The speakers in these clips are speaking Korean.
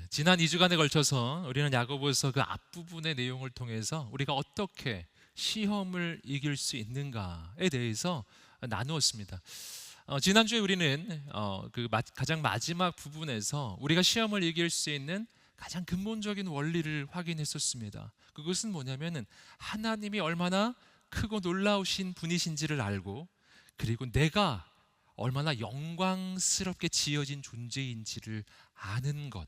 지난 2주간에 걸쳐서 우리는 야고보서 그 앞부분의 내용을 통해서 우리가 어떻게 시험을 이길 수 있는가에 대해서 나누었습니다. 지난주에 우리는 가장 마지막 부분에서 우리가 시험을 이길 수 있는 가장 근본적인 원리를 확인했었습니다. 그것은 뭐냐면은 하나님이 얼마나 크고 놀라우신 분이신지를 알고, 그리고 내가 얼마나 영광스럽게 지어진 존재인지를 아는 것,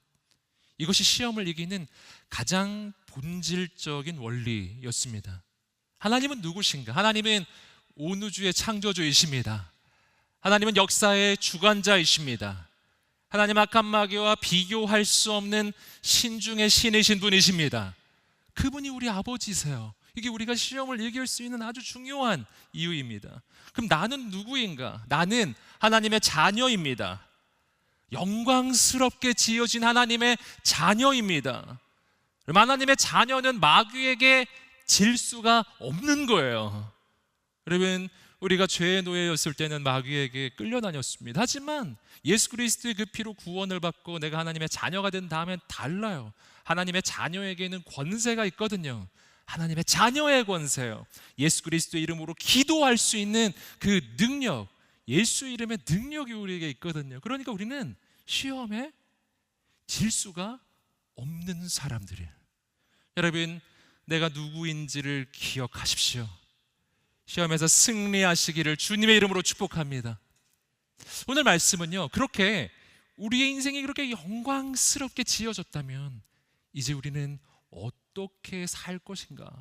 이것이 시험을 이기는 가장 본질적인 원리였습니다. 하나님은 누구신가? 하나님은 온 우주의 창조주이십니다. 하나님은 역사의 주관자이십니다. 하나님 악한 마귀와 비교할 수 없는 신중의 신이신 분이십니다. 그분이 우리 아버지세요. 이게 우리가 시험을 이길 수 있는 아주 중요한 이유입니다. 그럼 나는 누구인가? 나는 하나님의 자녀입니다. 영광스럽게 지어진 하나님의 자녀입니다. 그럼 하나님의 자녀는 마귀에게 질 수가 없는 거예요. 여러분, 우리가 죄의 노예였을 때는 마귀에게 끌려다녔습니다. 하지만 예수 그리스도의 그 피로 구원을 받고 내가 하나님의 자녀가 된 다음엔 달라요. 하나님의 자녀에게는 권세가 있거든요. 하나님의 자녀의 권세요. 예수 그리스도의 이름으로 기도할 수 있는 그 능력, 예수 이름의 능력이 우리에게 있거든요. 그러니까 우리는 시험에 질 수가 없는 사람들이에요. 여러분, 내가 누구인지를 기억하십시오. 시험에서 승리하시기를 주님의 이름으로 축복합니다. 오늘 말씀은요, 그렇게 우리의 인생이 그렇게 영광스럽게 지어졌다면 이제 우리는 어떻게 살 것인가,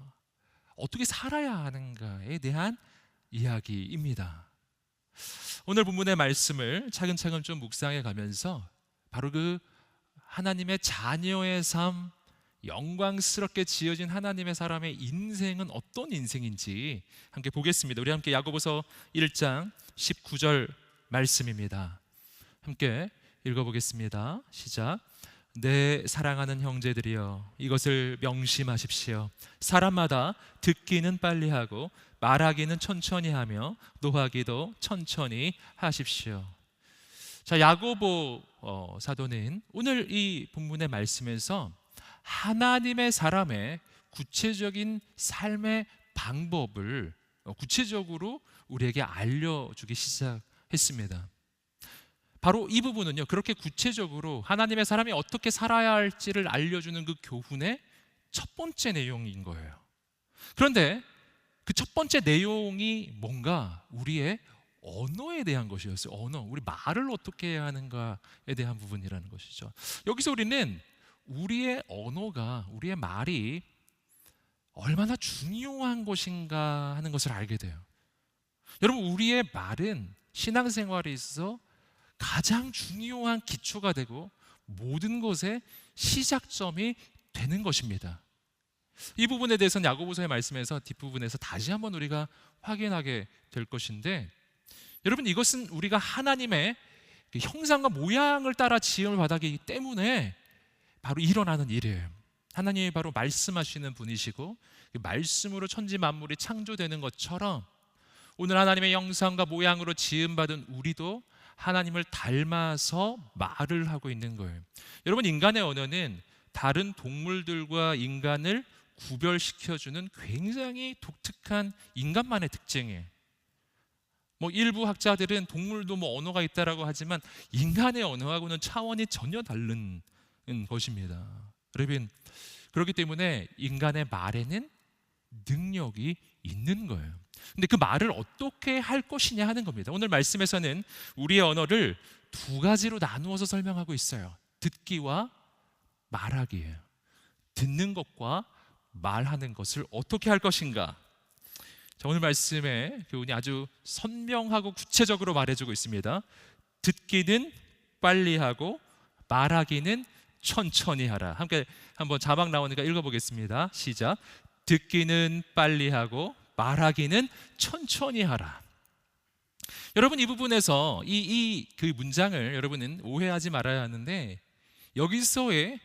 어떻게 살아야 하는가에 대한 이야기입니다. 오늘 본문의 말씀을 차근차근 좀 묵상해 가면서 바로 그 하나님의 자녀의 삶, 영광스럽게 지어진 하나님의 사람의 인생은 어떤 인생인지 함께 보겠습니다. 우리 함께 야고보서 1장 19절 말씀입니다. 함께 읽어보겠습니다. 시작. 내 사랑하는 형제들이여, 이것을 명심하십시오. 사람마다 듣기는 빨리 하고 말하기는 천천히 하며 노하기도 천천히 하십시오. 자, 야고보 사도는 오늘 이 본문의 말씀에서 하나님의 사람의 구체적인 삶의 방법을 구체적으로 우리에게 알려주기 시작했습니다. 바로 이 부분은요, 그렇게 구체적으로 하나님의 사람이 어떻게 살아야 할지를 알려주는 그 교훈의 첫 번째 내용인 거예요. 그런데 그 첫 번째 내용이 뭔가 우리의 언어에 대한 것이었어요. 언어, 우리 말을 어떻게 해야 하는가에 대한 부분이라는 것이죠. 여기서 우리는 우리의 언어가, 우리의 말이 얼마나 중요한 것인가 하는 것을 알게 돼요. 여러분, 우리의 말은 신앙생활에 있어서 가장 중요한 기초가 되고 모든 것의 시작점이 되는 것입니다. 이 부분에 대해서는 야고보서의 말씀에서 뒷부분에서 다시 한번 우리가 확인하게 될 것인데, 여러분, 이것은 우리가 하나님의 형상과 모양을 따라 지음을 받았기 때문에 바로 일어나는 일이에요. 하나님이 바로 말씀하시는 분이시고 말씀으로 천지 만물이 창조되는 것처럼 오늘 하나님의 형상과 모양으로 지음받은 우리도 하나님을 닮아서 말을 하고 있는 거예요. 여러분, 인간의 언어는 다른 동물들과 인간을 구별시켜주는 굉장히 독특한 인간만의 특징이에요. 일부 학자들은 동물도 언어가 있다라고 하지만 인간의 언어하고는 차원이 전혀 다른 것입니다. 여러분, 그렇기 때문에 인간의 말에는 능력이 있는 거예요. 근데 그 말을 어떻게 할 것이냐 하는 겁니다. 오늘 말씀에서는 우리의 언어를 두 가지로 나누어서 설명하고 있어요. 듣기와 말하기예요. 듣는 것과 말하는 것을 어떻게 할 것인가. 자, 오늘 말씀의 교훈이 아주 선명하고 구체적으로 말해주고 있습니다. 듣기는 빨리 하고 말하기는 천천히 하라. 함께 한번 자막 나오니까 읽어보겠습니다. 시작. 듣기는 빨리 하고 말하기는 천천히 하라. 여러분, 이 부분에서 그 문장을 여러분은 오해하지 말아야 하는데, 여기서의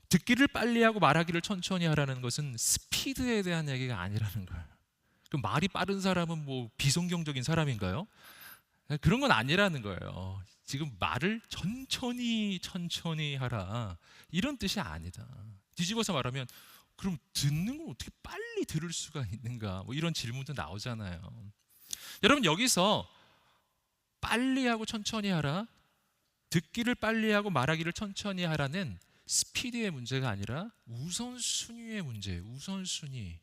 듣기를 빨리 하고 말하기를 천천히 하라는 것은 스피드에 대한 얘기가 아니라는 거예요. 그럼 말이 빠른 사람은 비성경적인 사람인가요? 그런 건 아니라는 거예요. 지금 말을 천천히 하라, 이런 뜻이 아니다. 뒤집어서 말하면 그럼 듣는 걸 어떻게 빨리 들을 수가 있는가, 뭐 이런 질문도 나오잖아요. 여러분, 여기서 빨리 하고 천천히 하라, 듣기를 빨리 하고 말하기를 천천히 하라는 스피드의 문제가 아니라 우선순위의 문제예요. 우선순위.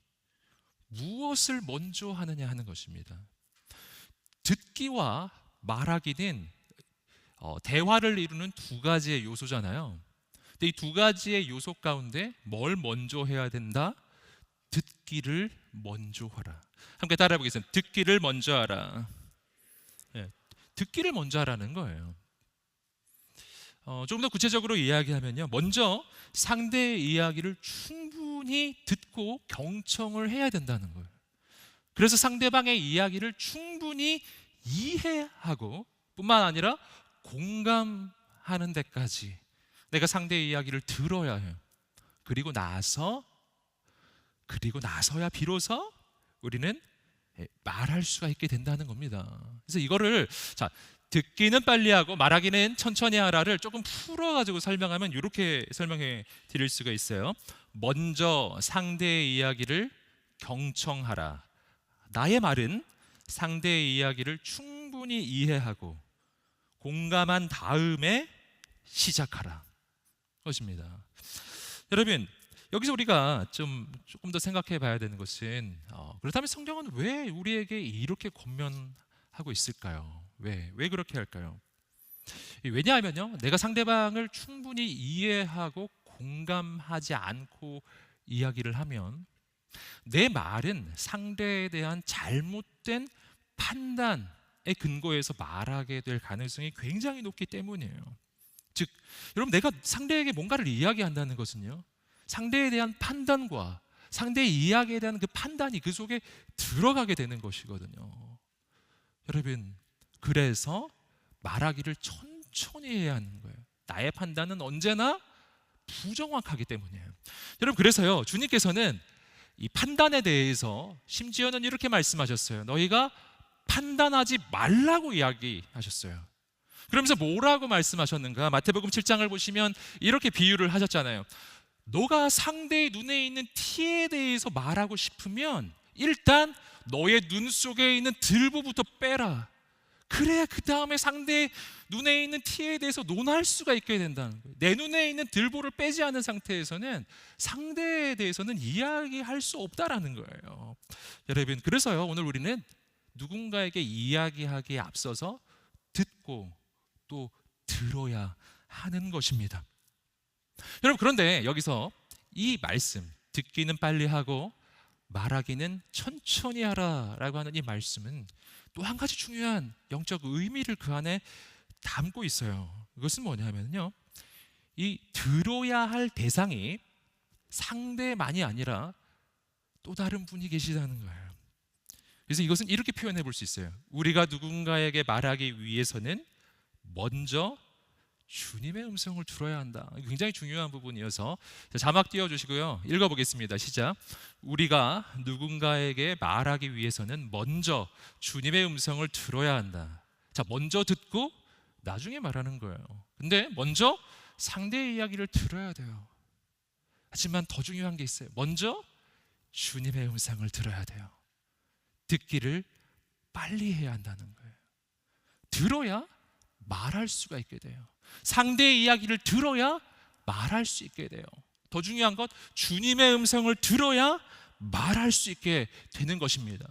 무엇을 먼저 하느냐 하는 것입니다. 듣기와 말하기는 대화를 이루는 두 가지의 요소잖아요. 근데 이 두 가지의 요소 가운데 뭘 먼저 해야 된다? 듣기를 먼저 하라. 함께 따라해 보겠습니다. 듣기를 먼저 하라. 네, 듣기를 먼저 하라는 거예요. 조금 더 구체적으로 이야기하면요, 먼저 상대의 이야기를 충분히 듣고 경청을 해야 된다는 거예요. 그래서 상대방의 이야기를 충분히 이해하고 뿐만 아니라 공감하는 데까지 내가 상대의 이야기를 들어야 해요. 그리고 나서야 비로소 우리는 말할 수가 있게 된다는 겁니다. 그래서 이거를 듣기는 빨리 하고 말하기는 천천히 하라를 조금 풀어가지고 설명하면 이렇게 설명해 드릴 수가 있어요. 먼저 상대의 이야기를 경청하라. 나의 말은 상대의 이야기를 충분히 이해하고 공감한 다음에 시작하라 것입니다. 여러분, 여기서 우리가 조금 더 생각해 봐야 되는 것은 그렇다면 성경은 왜 우리에게 이렇게 권면하고 있을까요? 왜 그렇게 할까요? 왜냐하면요, 내가 상대방을 충분히 이해하고 공감하지 않고 이야기를 하면 내 말은 상대에 대한 잘못된 판단에 근거해서 말하게 될 가능성이 굉장히 높기 때문이에요. 즉, 여러분, 내가 상대에게 뭔가를 이야기한다는 것은요, 상대에 대한 판단과 상대의 이야기에 대한 그 판단이 그 속에 들어가게 되는 것이거든요. 여러분, 그래서 말하기를 천천히 해야 하는 거예요. 나의 판단은 언제나 부정확하기 때문이에요. 여러분, 그래서요, 주님께서는 이 판단에 대해서 심지어는 이렇게 말씀하셨어요. 너희가 판단하지 말라고 이야기하셨어요. 그러면서 뭐라고 말씀하셨는가? 마태복음 7장을 보시면 이렇게 비유를 하셨잖아요. 너가 상대의 눈에 있는 티에 대해서 말하고 싶으면 일단 너의 눈 속에 있는 들보부터 빼라. 그래야 그 다음에 상대의 눈에 있는 티에 대해서 논할 수가 있게 된다는 거예요. 내 눈에 있는 들보를 빼지 않은 상태에서는 상대에 대해서는 이야기할 수 없다라는 거예요. 여러분, 그래서요, 오늘 우리는 누군가에게 이야기하기에 앞서서 듣고 또 들어야 하는 것입니다. 여러분, 그런데 여기서 이 말씀, 듣기는 빨리 하고 말하기는 천천히 하라라고 하는 이 말씀은 또 한 가지 중요한 영적 의미를 그 안에 담고 있어요. 그것은 뭐냐면요, 이 들어야 할 대상이 상대만이 아니라 또 다른 분이 계시다는 거예요. 그래서 이것은 이렇게 표현해 볼 수 있어요. 우리가 누군가에게 말하기 위해서는 먼저 주님의 음성을 들어야 한다. 굉장히 중요한 부분이어서 자막 띄워주시고요, 읽어보겠습니다. 시작. 우리가 누군가에게 말하기 위해서는 먼저 주님의 음성을 들어야 한다. 자, 먼저 듣고 나중에 말하는 거예요. 근데 먼저 상대의 이야기를 들어야 돼요. 하지만 더 중요한 게 있어요. 먼저 주님의 음성을 들어야 돼요. 듣기를 빨리 해야 한다는 거예요. 들어야 말할 수가 있게 돼요. 상대의 이야기를 들어야 말할 수 있게 돼요. 더 중요한 것, 주님의 음성을 들어야 말할 수 있게 되는 것입니다.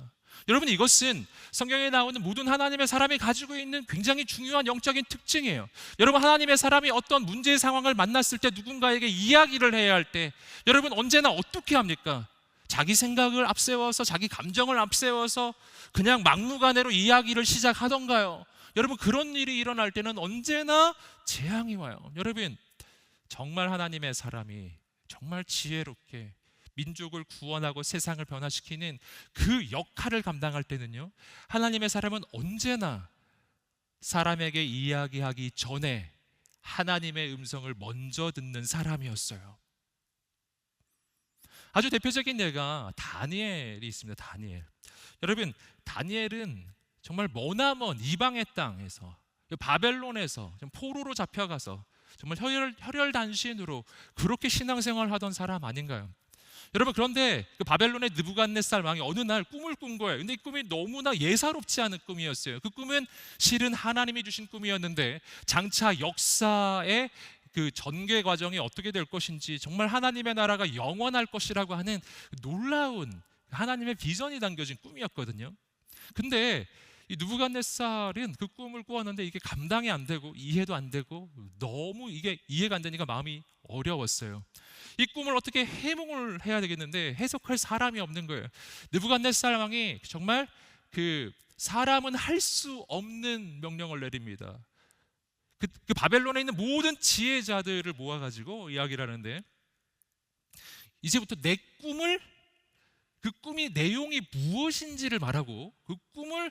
여러분, 이것은 성경에 나오는 모든 하나님의 사람이 가지고 있는 굉장히 중요한 영적인 특징이에요. 여러분, 하나님의 사람이 어떤 문제의 상황을 만났을 때, 누군가에게 이야기를 해야 할 때, 여러분 언제나 어떻게 합니까? 자기 생각을 앞세워서, 자기 감정을 앞세워서 그냥 막무가내로 이야기를 시작하던가요? 여러분, 그런 일이 일어날 때는 언제나 재앙이 와요. 여러분, 정말 하나님의 사람이 정말 지혜롭게 민족을 구원하고 세상을 변화시키는 그 역할을 감당할 때는요, 하나님의 사람은 언제나 사람에게 이야기하기 전에 하나님의 음성을 먼저 듣는 사람이었어요. 아주 대표적인 예가 다니엘이 있습니다. 다니엘. 여러분, 다니엘은 정말 머나먼 이방의 땅에서 바벨론에서 포로로 잡혀가서 정말 혈혈단신으로 그렇게 신앙생활을 하던 사람 아닌가요? 여러분, 그런데 그 바벨론의 느부갓네살 왕이 어느 날 꿈을 꾼 거예요. 근데 이 꿈이 너무나 예사롭지 않은 꿈이었어요. 그 꿈은 실은 하나님이 주신 꿈이었는데 장차 역사의 그 전개 과정이 어떻게 될 것인지, 정말 하나님의 나라가 영원할 것이라고 하는 놀라운 하나님의 비전이 담겨진 꿈이었거든요. 근데 이 느부갓네살은 그 꿈을 꾸었는데 이게 감당이 안 되고 이해도 안 되고 너무 이게 이해가 안 되니까 마음이 어려웠어요. 이 꿈을 어떻게 해몽을 해야 되겠는데 해석할 사람이 없는 거예요. 느부갓네살 왕이 정말 그 사람은 할 수 없는 명령을 내립니다. 그 바벨론에 있는 모든 지혜자들을 모아가지고 이야기를 하는데, 이제부터 내 꿈을, 그 꿈이 내용이 무엇인지를 말하고 그 꿈을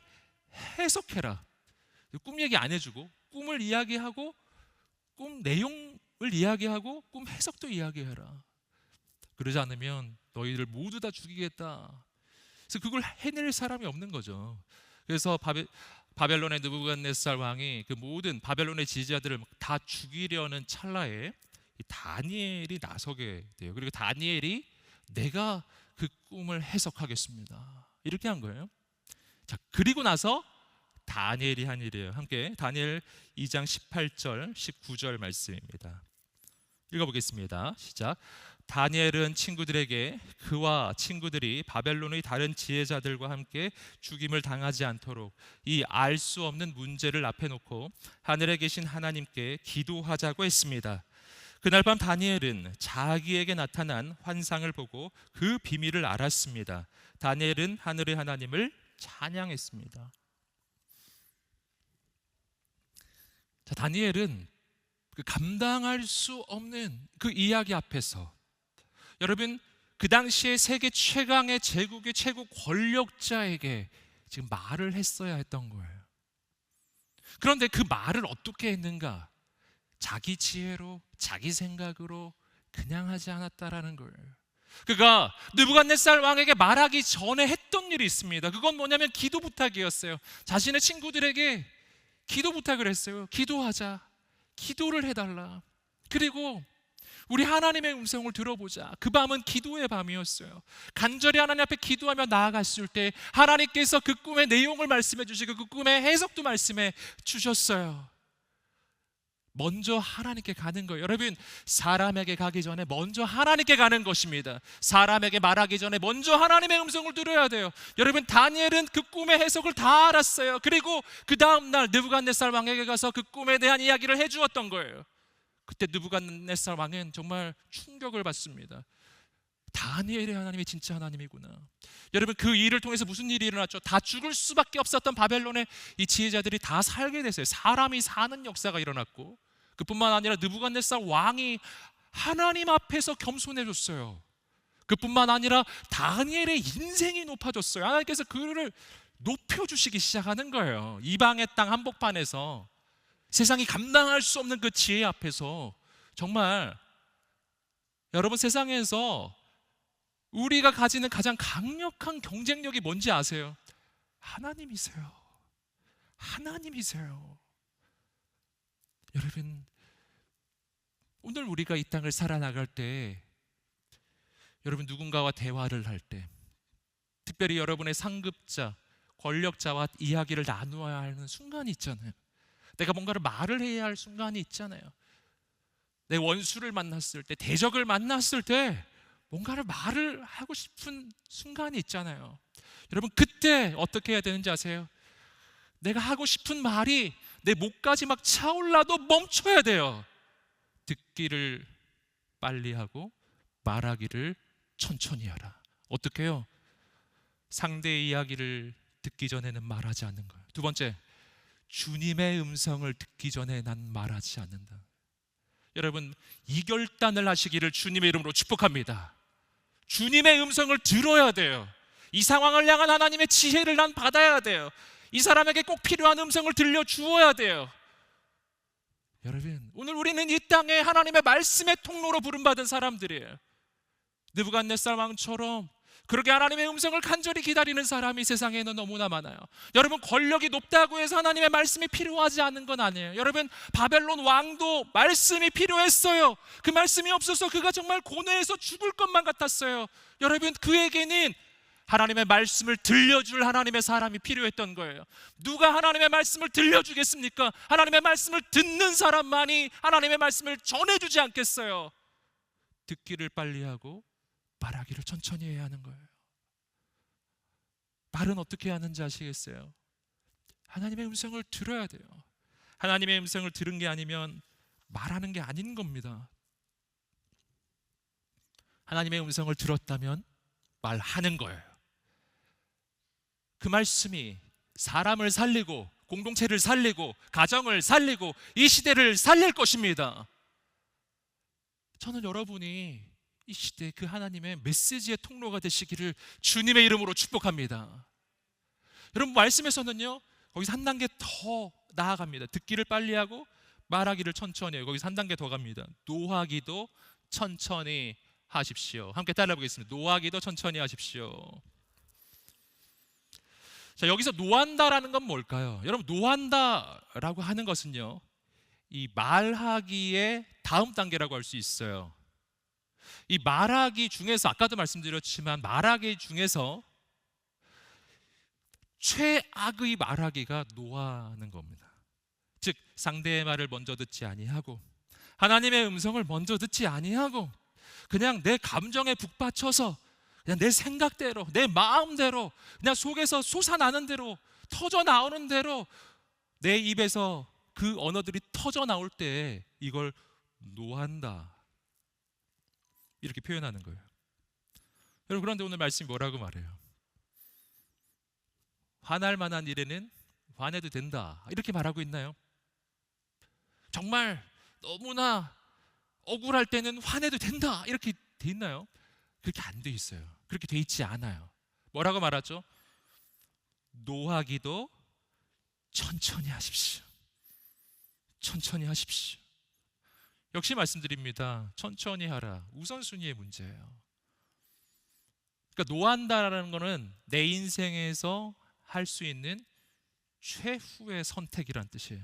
해석해라. 꿈 얘기 안 해주고 꿈을 이야기하고 꿈 내용을 이야기하고 꿈 해석도 이야기해라. 그러지 않으면 너희들 모두 다 죽이겠다. 그래서 그걸 해낼 사람이 없는 거죠. 그래서 바벨론의 느부갓네살 왕이 그 모든 바벨론의 지지자들을 다 죽이려는 찰나에 다니엘이 나서게 돼요. 그리고 다니엘이 내가 그 꿈을 해석하겠습니다, 이렇게 한 거예요. 자, 그리고 나서 다니엘이 한 일이에요. 함께 다니엘 2장 18절 19절 말씀입니다. 읽어보겠습니다. 시작. 다니엘은 친구들에게 그와 친구들이 바벨론의 다른 지혜자들과 함께 죽임을 당하지 않도록 이 알 수 없는 문제를 앞에 놓고 하늘에 계신 하나님께 기도하자고 했습니다. 그날 밤 다니엘은 자기에게 나타난 환상을 보고 그 비밀을 알았습니다. 다니엘은 하늘의 하나님을 찬양했습니다. 자, 다니엘은 그 감당할 수 없는 그 이야기 앞에서, 여러분, 그 당시에 세계 최강의 제국의 최고 권력자에게 지금 말을 했어야 했던 거예요. 그런데 그 말을 어떻게 했는가? 자기 지혜로, 자기 생각으로 그냥 하지 않았다라는 거예요. 그가 느부갓네살 왕에게 말하기 전에 했던 일이 있습니다. 그건 뭐냐면 기도 부탁이었어요. 자신의 친구들에게 기도 부탁을 했어요. 기도하자, 기도를 해달라. 그리고 우리 하나님의 음성을 들어보자. 그 밤은 기도의 밤이었어요. 간절히 하나님 앞에 기도하며 나아갔을 때 하나님께서 그 꿈의 내용을 말씀해 주시고 그 꿈의 해석도 말씀해 주셨어요. 먼저 하나님께 가는 거예요. 여러분, 사람에게 가기 전에 먼저 하나님께 가는 것입니다. 사람에게 말하기 전에 먼저 하나님의 음성을 들어야 돼요. 여러분, 다니엘은 그 꿈의 해석을 다 알았어요. 그리고 그 다음날 느부갓네살 왕에게 가서 그 꿈에 대한 이야기를 해주었던 거예요. 그때 느부갓네살 왕은 정말 충격을 받습니다. 다니엘의 하나님이 진짜 하나님이구나. 여러분, 그 일을 통해서 무슨 일이 일어났죠? 다 죽을 수밖에 없었던 바벨론의 이 지혜자들이 다 살게 됐어요. 사람이 사는 역사가 일어났고, 그뿐만 아니라 느부갓네살 왕이 하나님 앞에서 겸손해졌어요. 그뿐만 아니라 다니엘의 인생이 높아졌어요. 하나님께서 그를 높여주시기 시작하는 거예요. 이방의 땅 한복판에서 세상이 감당할 수 없는 그 지혜 앞에서 정말, 여러분, 세상에서 우리가 가지는 가장 강력한 경쟁력이 뭔지 아세요? 하나님이세요. 하나님이세요. 여러분, 오늘 우리가 이 땅을 살아나갈 때, 여러분, 누군가와 대화를 할 때, 특별히 여러분의 상급자, 권력자와 이야기를 나누어야 하는 순간이 있잖아요. 내가 뭔가를 말을 해야 할 순간이 있잖아요. 내 원수를 만났을 때, 대적을 만났을 때 뭔가를 말을 하고 싶은 순간이 있잖아요. 여러분, 그때 어떻게 해야 되는지 아세요? 내가 하고 싶은 말이 내 목까지 막 차올라도 멈춰야 돼요. 듣기를 빨리 하고 말하기를 천천히 하라. 어떻게 해요? 상대의 이야기를 듣기 전에는 말하지 않는 거예요. 두 번째, 주님의 음성을 듣기 전에 난 말하지 않는다. 여러분, 이 결단을 하시기를 주님의 이름으로 축복합니다. 주님의 음성을 들어야 돼요. 이 상황을 향한 하나님의 지혜를 난 받아야 돼요. 이 사람에게 꼭 필요한 음성을 들려주어야 돼요. 여러분, 오늘 우리는 이 땅에 하나님의 말씀의 통로로 부름받은 사람들이에요. 느부갓네살 왕처럼 그렇게 하나님의 음성을 간절히 기다리는 사람이 세상에는 너무나 많아요. 여러분, 권력이 높다고 해서 하나님의 말씀이 필요하지 않은 건 아니에요. 여러분, 바벨론 왕도 말씀이 필요했어요. 그 말씀이 없어서 그가 정말 고뇌해서 죽을 것만 같았어요. 여러분, 그에게는 하나님의 말씀을 들려줄 하나님의 사람이 필요했던 거예요. 누가 하나님의 말씀을 들려주겠습니까? 하나님의 말씀을 듣는 사람만이 하나님의 말씀을 전해주지 않겠어요. 듣기를 빨리 하고 말하기를 천천히 해야 하는 거예요. 말은 어떻게 하는지 아시겠어요? 하나님의 음성을 들어야 돼요. 하나님의 음성을 들은 게 아니면 말하는 게 아닌 겁니다. 하나님의 음성을 들었다면 말하는 거예요. 그 말씀이 사람을 살리고 공동체를 살리고 가정을 살리고 이 시대를 살릴 것입니다. 저는 여러분이 이 시대 그 하나님의 메시지의 통로가 되시기를 주님의 이름으로 축복합니다. 여러분, 말씀에서는요, 거기서 한 단계 더 나아갑니다. 듣기를 빨리 하고 말하기를 천천히 해요. 거기서 한 단계 더 갑니다. 노하기도 천천히 하십시오. 함께 따라 보겠습니다. 노하기도 천천히 하십시오. 자, 여기서 노한다라는 건 뭘까요? 여러분, 노한다라고 하는 것은요, 이 말하기의 다음 단계라고 할 수 있어요. 이 말하기 중에서, 아까도 말씀드렸지만 말하기 중에서 최악의 말하기가 노하는 겁니다. 즉, 상대의 말을 먼저 듣지 아니하고 하나님의 음성을 먼저 듣지 아니하고 그냥 내 감정에 북받쳐서 그냥 내 생각대로, 내 마음대로, 그냥 속에서 솟아나는 대로, 터져 나오는 대로 내 입에서 그 언어들이 터져 나올 때 이걸 노한다, 이렇게 표현하는 거예요. 여러분, 그런데 오늘 말씀이 뭐라고 말해요? 화날 만한 일에는 화내도 된다, 이렇게 말하고 있나요? 정말 너무나 억울할 때는 화내도 된다, 이렇게 돼 있나요? 그렇게 안 돼 있어요. 그렇게 돼 있지 않아요. 뭐라고 말하죠? 노하기도 천천히 하십시오. 천천히 하십시오. 역시 말씀드립니다. 천천히 하라. 우선순위의 문제예요. 그러니까 노한다라는 거는 내 인생에서 할 수 있는 최후의 선택이란 뜻이에요.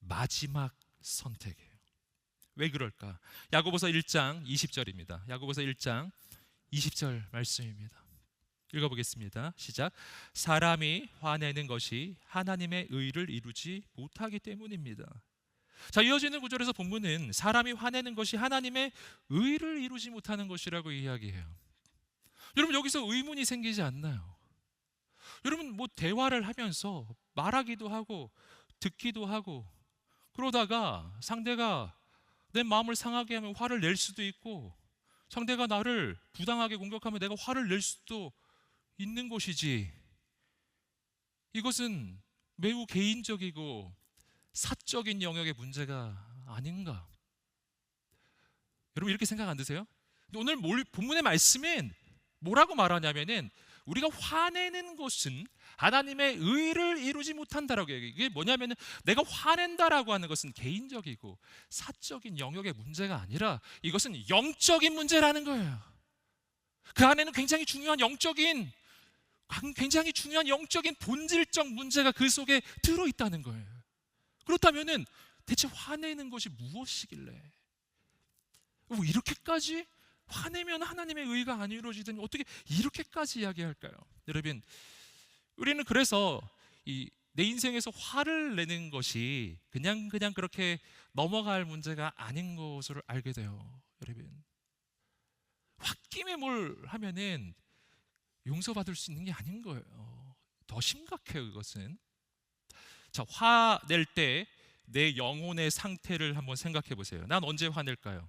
마지막 선택이에요. 왜 그럴까? 야고보서 1장 20절입니다. 야고보서 1장 20절 말씀입니다. 읽어보겠습니다. 시작. 사람이 화내는 것이 하나님의 의를 이루지 못하기 때문입니다. 자, 이어지는 구절에서 본문은 사람이 화내는 것이 하나님의 의를 이루지 못하는 것이라고 이야기해요. 여러분, 여기서 의문이 생기지 않나요? 여러분, 뭐 대화를 하면서 말하기도 하고 듣기도 하고 그러다가 상대가 내 마음을 상하게 하면 화를 낼 수도 있고, 상대가 나를 부당하게 공격하면 내가 화를 낼 수도 있는 것이지, 이것은 매우 개인적이고 사적인 영역의 문제가 아닌가? 여러분, 이렇게 생각 안 드세요? 오늘 본문의 말씀은 뭐라고 말하냐면은 우리가 화내는 것은 하나님의 의를 이루지 못한다라고 얘기해요. 이게 뭐냐면은 내가 화낸다라고 하는 것은 개인적이고 사적인 영역의 문제가 아니라 이것은 영적인 문제라는 거예요. 그 안에는 굉장히 중요한 영적인 본질적 문제가 그 속에 들어있다는 거예요. 그렇다면은 대체 화내는 것이 무엇이길래 이렇게까지 화내면 하나님의 의가 안 이루어지더니 어떻게 이렇게까지 이야기할까요? 여러분, 우리는 그래서 내 인생에서 화를 내는 것이 그냥 그렇게 넘어갈 문제가 아닌 것을 알게 돼요. 여러분, 홧김에 뭘 하면은 용서받을 수 있는 게 아닌 거예요. 더 심각해요, 그것은. 자, 화낼 때 내 영혼의 상태를 한번 생각해 보세요. 난 언제 화낼까요?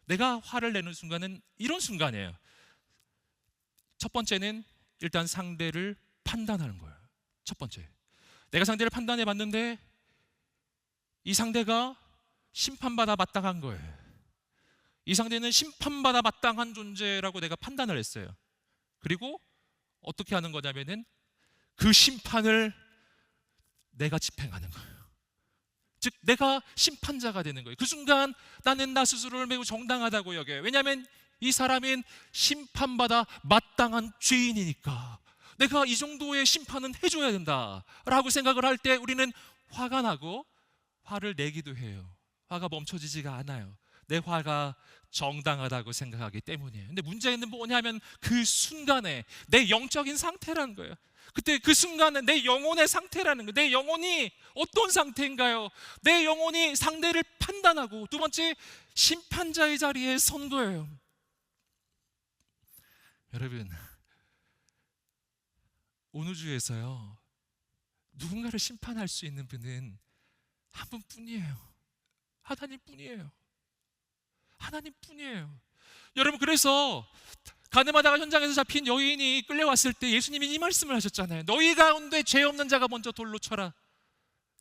내가 화를 내는 순간은 이런 순간이에요. 첫 번째는 일단 상대를 판단하는 거예요. 첫 번째, 내가 상대를 판단해 봤는데 이 상대가 심판받아 마땅한 거예요. 이 상대는 심판받아 마땅한 존재라고 내가 판단을 했어요. 그리고 어떻게 하는 거냐면은 그 심판을 내가 집행하는 거예요. 즉, 내가 심판자가 되는 거예요. 그 순간 나는 나 스스로를 매우 정당하다고 여겨요. 왜냐하면 이 사람은 심판받아 마땅한 죄인이니까 내가 이 정도의 심판은 해줘야 된다라고 생각을 할 때 우리는 화가 나고 화를 내기도 해요. 화가 멈춰지지가 않아요. 내 화가 정당하다고 생각하기 때문이에요. 근데 문제는 뭐냐면 그 순간에 내 영적인 상태라는 거예요. 그때 그 순간에 내 영혼의 상태라는 거예요. 내 영혼이 어떤 상태인가요? 내 영혼이 상대를 판단하고, 두 번째, 심판자의 자리에 선 거예요. 여러분, 오늘 주에서요, 누군가를 심판할 수 있는 분은 한 분뿐이에요. 하나님뿐이에요. 하나님뿐이에요. 여러분, 그래서 가늠하다가 현장에서 잡힌 여인이 끌려왔을 때 예수님이 이 말씀을 하셨잖아요. 너희 가운데 죄 없는 자가 먼저 돌로 쳐라.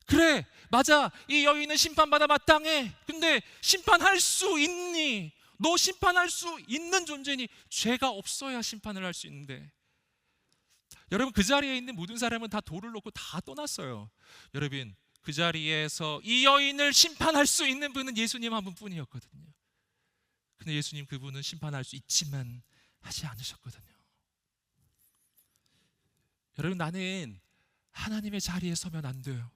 그래, 맞아. 이 여인은 심판받아 마땅해. 근데 심판할 수 있니? 너 심판할 수 있는 존재니. 죄가 없어야 심판을 할 수 있는데. 여러분, 그 자리에 있는 모든 사람은 다 돌을 놓고 다 떠났어요. 여러분, 그 자리에서 이 여인을 심판할 수 있는 분은 예수님 한 분뿐이었거든요. 근데 예수님, 그분은 심판할 수 있지만 하지 않으셨거든요. 여러분, 나는 하나님의 자리에 서면 안 돼요.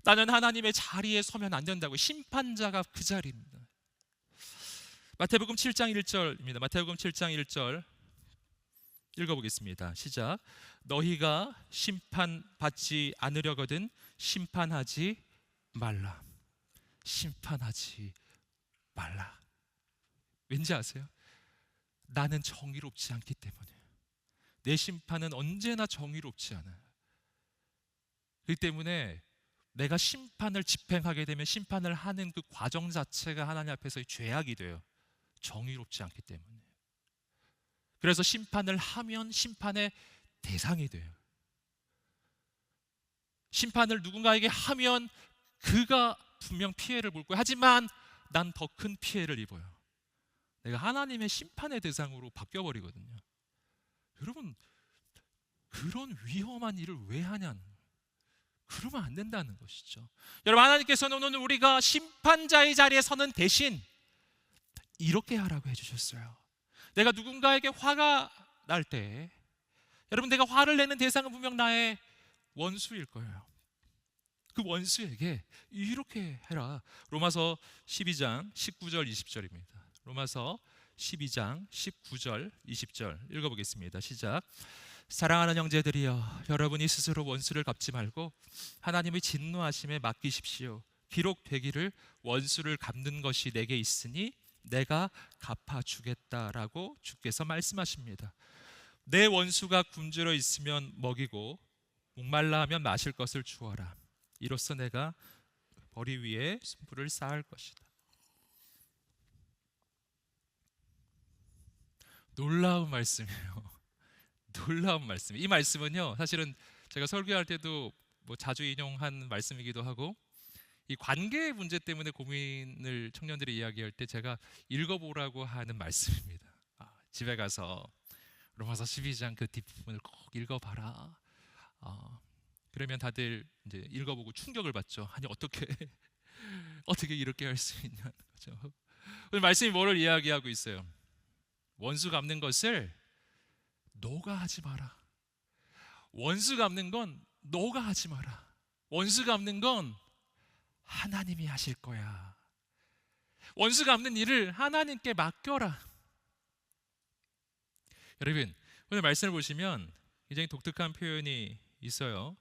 나는 하나님의 자리에 서면 안 된다고. 심판자가 그 자리입니다. 마태복음 7장 1절입니다. 마태복음 7장 1절 읽어보겠습니다. 시작. 너희가 심판받지 않으려거든 심판하지 말라. 심판하지 말라. 왠지 아세요? 나는 정의롭지 않기 때문에. 내 심판은 언제나 정의롭지 않아요. 그렇기 때문에 내가 심판을 집행하게 되면 심판을 하는 그 과정 자체가 하나님 앞에서의 죄악이 돼요. 정의롭지 않기 때문에. 그래서 심판을 하면 심판의 대상이 돼요. 심판을 누군가에게 하면 그가 분명 피해를 볼 거예요. 하지만 난 더 큰 피해를 입어요. 내가 하나님의 심판의 대상으로 바뀌어버리거든요. 여러분, 그런 위험한 일을 왜 하냐는, 그러면 안 된다는 것이죠. 여러분, 하나님께서는 오늘 우리가 심판자의 자리에 서는 대신 이렇게 하라고 해주셨어요. 내가 누군가에게 화가 날 때, 여러분, 내가 화를 내는 대상은 분명 나의 원수일 거예요. 그 원수에게 이렇게 해라. 로마서 12장 19절 20절입니다. 로마서 12장 19절 20절 읽어보겠습니다. 시작. 사랑하는 형제들이여, 여러분이 스스로 원수를 갚지 말고 하나님의 진노하심에 맡기십시오. 기록 되기를 원수를 갚는 것이 내게 있으니 내가 갚아주겠다라고 주께서 말씀하십니다. 내 원수가 굶주려 있으면 먹이고 목말라 하면 마실 것을 주어라. 이로써 내가 머리 위에 숯불을 쌓을 것이다. 놀라운 말씀이에요. 놀라운 말씀. 이 말씀은요, 사실은 제가 설교할 때도 뭐 자주 인용한 말씀이기도 하고, 이 관계 문제 때문에 고민을 청년들이 이야기할 때 제가 읽어보라고 하는 말씀입니다. 집에 가서 로마서 12장 그 뒷부분을 꼭 읽어봐라. 그러면 다들 이제 읽어보고 충격을 받죠. 아니, 어떻게 이렇게 할 수 있냐는 거죠. 오늘 말씀이 뭐를 이야기하고 있어요? 원수 갚는 것을 너가 하지 마라. 원수 갚는 건 너가 하지 마라. 원수 갚는 건 하나님이 하실 거야. 원수 갚는 일을 하나님께 맡겨라. 여러분, 오늘 말씀을 보시면 굉장히 독특한 표현이 있어요.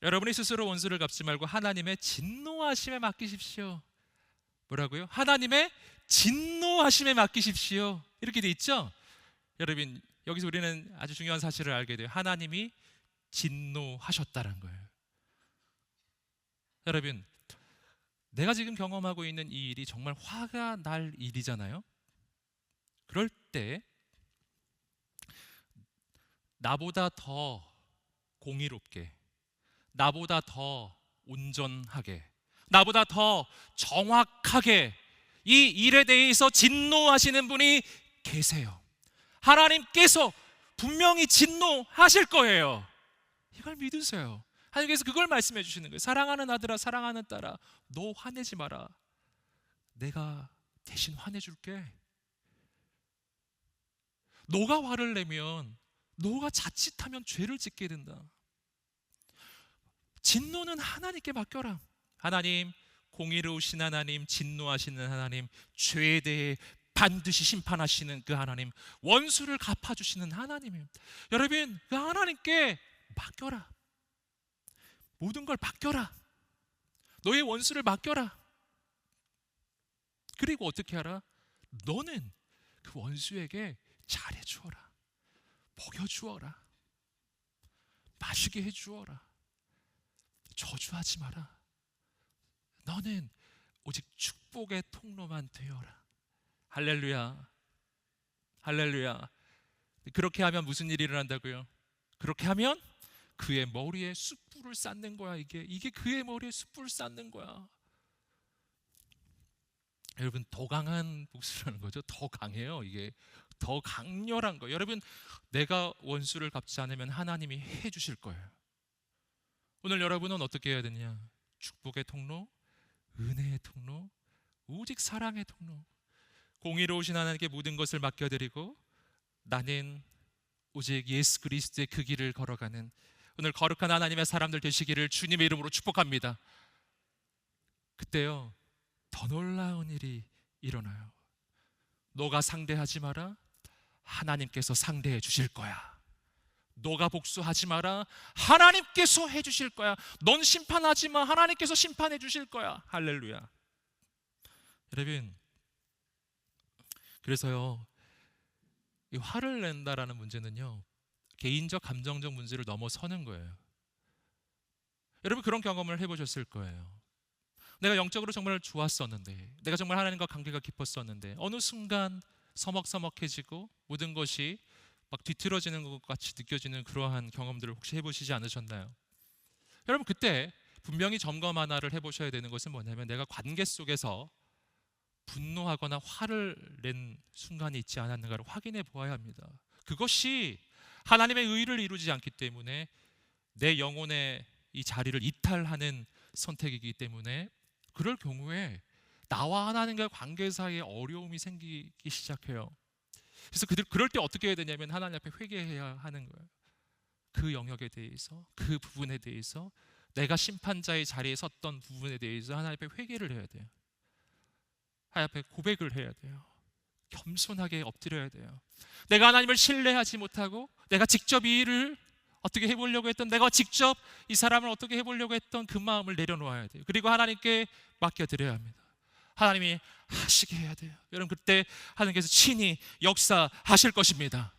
여러분이 스스로 원수를 갚지 말고 하나님의 진노하심에 맡기십시오. 뭐라고요? 하나님의 진노하심에 맡기십시오. 이렇게 돼 있죠? 여러분, 여기서 우리는 아주 중요한 사실을 알게 돼요. 하나님이 진노하셨다는 거예요. 여러분, 내가 지금 경험하고 있는 이 일이 정말 화가 날 일이잖아요. 그럴 때 나보다 더 공의롭게, 나보다 더 온전하게, 나보다 더 정확하게 이 일에 대해서 진노하시는 분이 계세요. 하나님께서 분명히 진노하실 거예요. 이걸 믿으세요. 하나님께서 그걸 말씀해 주시는 거예요. 사랑하는 아들아, 사랑하는 딸아, 너 화내지 마라. 내가 대신 화내줄게. 너가 화를 내면, 너가 자칫하면 죄를 짓게 된다. 진노는 하나님께 맡겨라. 하나님, 공의로우신 하나님, 진노하시는 하나님, 죄에 대해 반드시 심판하시는 그 하나님, 원수를 갚아주시는 하나님이에요. 여러분, 그 하나님께 맡겨라. 모든 걸 맡겨라. 너의 원수를 맡겨라. 그리고 어떻게 하라? 너는 그 원수에게 잘해주어라. 먹여주어라. 마시게 해주어라. 저주하지 마라. 너는 오직 축복의 통로만 되어라. 할렐루야. 할렐루야. 그렇게 하면 무슨 일이 일어난다고요? 그렇게 하면 그의 머리에 숯불을 쌓는 거야. 이게 그의 머리에 숯불을 쌓는 거야. 여러분, 더 강한 복수라는 거죠. 더 강해요. 이게 더 강렬한 거. 여러분, 내가 원수를 갚지 않으면 하나님이 해주실 거예요. 오늘 여러분은 어떻게 해야 되냐? 축복의 통로, 은혜의 통로, 오직 사랑의 통로, 공의로우신 하나님께 모든 것을 맡겨드리고 나는 오직 예수 그리스도의 그 길을 걸어가는 오늘 거룩한 하나님의 사람들 되시기를 주님의 이름으로 축복합니다. 그때요, 더 놀라운 일이 일어나요. 너가 상대하지 마라. 하나님께서 상대해 주실 거야. 너가 복수하지 마라. 하나님께서 해 주실 거야. 넌 심판하지 마. 하나님께서 심판해 주실 거야. 할렐루야. 여러분, 그래서요, 이 화를 낸다라는 문제는요, 개인적 감정적 문제를 넘어서는 거예요. 여러분, 그런 경험을 해보셨을 거예요. 내가 영적으로 정말 좋았었는데, 내가 정말 하나님과 관계가 깊었었는데 어느 순간 서먹서먹해지고 모든 것이 막 뒤틀어지는 것 같이 느껴지는 그러한 경험들을 혹시 해보시지 않으셨나요? 여러분, 그때 분명히 점검 하나를 해보셔야 되는 것은 뭐냐면, 내가 관계 속에서 분노하거나 화를 낸 순간이 있지 않았는가를 확인해 보아야 합니다. 그것이 하나님의 의를 이루지 않기 때문에 내 영혼의 이 자리를 이탈하는 선택이기 때문에, 그럴 경우에 나와 하나님과의 관계 사이에 어려움이 생기기 시작해요. 그래서 그럴 때 어떻게 해야 되냐면, 하나님 앞에 회개해야 하는 거예요. 그 영역에 대해서, 그 부분에 대해서, 내가 심판자의 자리에 섰던 부분에 대해서 하나님 앞에 회개를 해야 돼요. 하나님 앞에 고백을 해야 돼요. 겸손하게 엎드려야 돼요. 내가 하나님을 신뢰하지 못하고 내가 직접 이 일을 어떻게 해보려고 했던, 내가 직접 이 사람을 어떻게 해보려고 했던 그 마음을 내려놓아야 돼요. 그리고 하나님께 맡겨드려야 합니다. 하나님이 하시게 해야 돼요. 여러분, 그때 하나님께서 친히 역사하실 것입니다.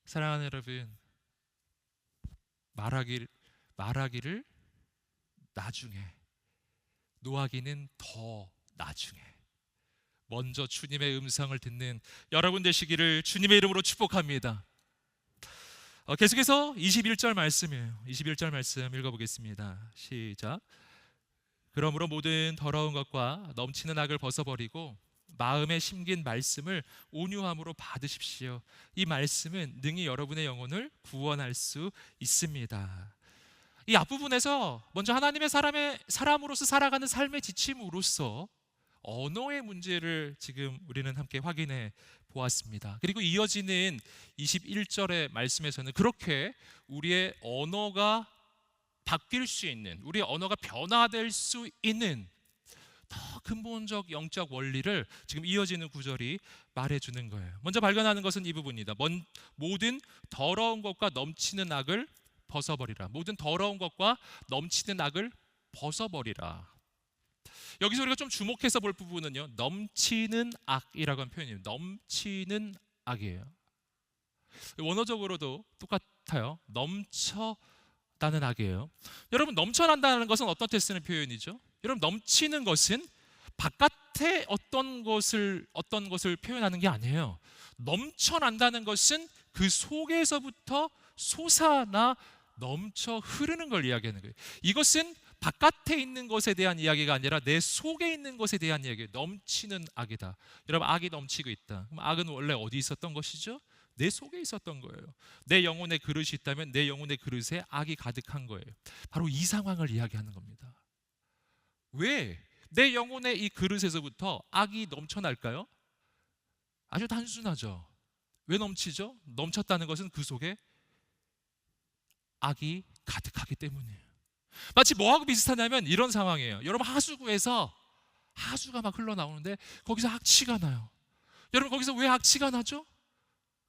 사랑하는 여러분, 말하기를 나중에, 노하기는 더 나중에, 먼저 주님의 음성을 듣는 여러분 되시기를 주님의 이름으로 축복합니다. 계속해서 21절 말씀이에요. 21절 말씀 읽어보겠습니다. 시작. 그러므로 모든 더러운 것과 넘치는 악을 벗어버리고 마음에 심긴 말씀을 온유함으로 받으십시오. 이 말씀은 능히 여러분의 영혼을 구원할 수 있습니다. 이 앞부분에서 먼저 하나님의 사람으로서 살아가는 삶의 지침으로서 언어의 문제를 지금 우리는 함께 확인해 보았습니다. 그리고 이어지는 21절의 말씀에서는 그렇게 우리의 언어가 바뀔 수 있는, 우리의 언어가 변화될 수 있는 더 근본적 영적 원리를 지금 이어지는 구절이 말해주는 거예요. 먼저 발견하는 것은 이 부분이다. 모든 더러운 것과 넘치는 악을 벗어버리라. 모든 더러운 것과 넘치는 악을 벗어버리라. 여기서 우리가 좀 주목해서 볼 부분은요, 넘치는 악이라고 하는 표현이에요. 넘치는 악이에요. 원어적으로도 똑같아요. 넘쳐나는 악이에요. 여러분, 넘쳐난다는 것은 어떤 때 쓰는 표현이죠? 여러분, 넘치는 것은 바깥에 어떤 것을 표현하는 게 아니에요. 넘쳐난다는 것은 그 속에서부터 솟아나 넘쳐 흐르는 걸 이야기하는 거예요. 이것은 바깥에 있는 것에 대한 이야기가 아니라 내 속에 있는 것에 대한 이야기예요. 넘치는 악이다. 여러분, 악이 넘치고 있다. 그럼 악은 원래 어디 있었던 것이죠? 내 속에 있었던 거예요. 내 영혼의 그릇이 있다면 내 영혼의 그릇에 악이 가득한 거예요. 바로 이 상황을 이야기하는 겁니다. 왜 내 영혼의 이 그릇에서부터 악이 넘쳐날까요? 아주 단순하죠. 왜 넘치죠? 넘쳤다는 것은 그 속에 악이 가득하기 때문이에요. 마치 뭐하고 비슷하냐면 이런 상황이에요. 여러분, 하수구에서 하수가 막 흘러나오는데 거기서 악취가 나요. 여러분, 거기서 왜 악취가 나죠?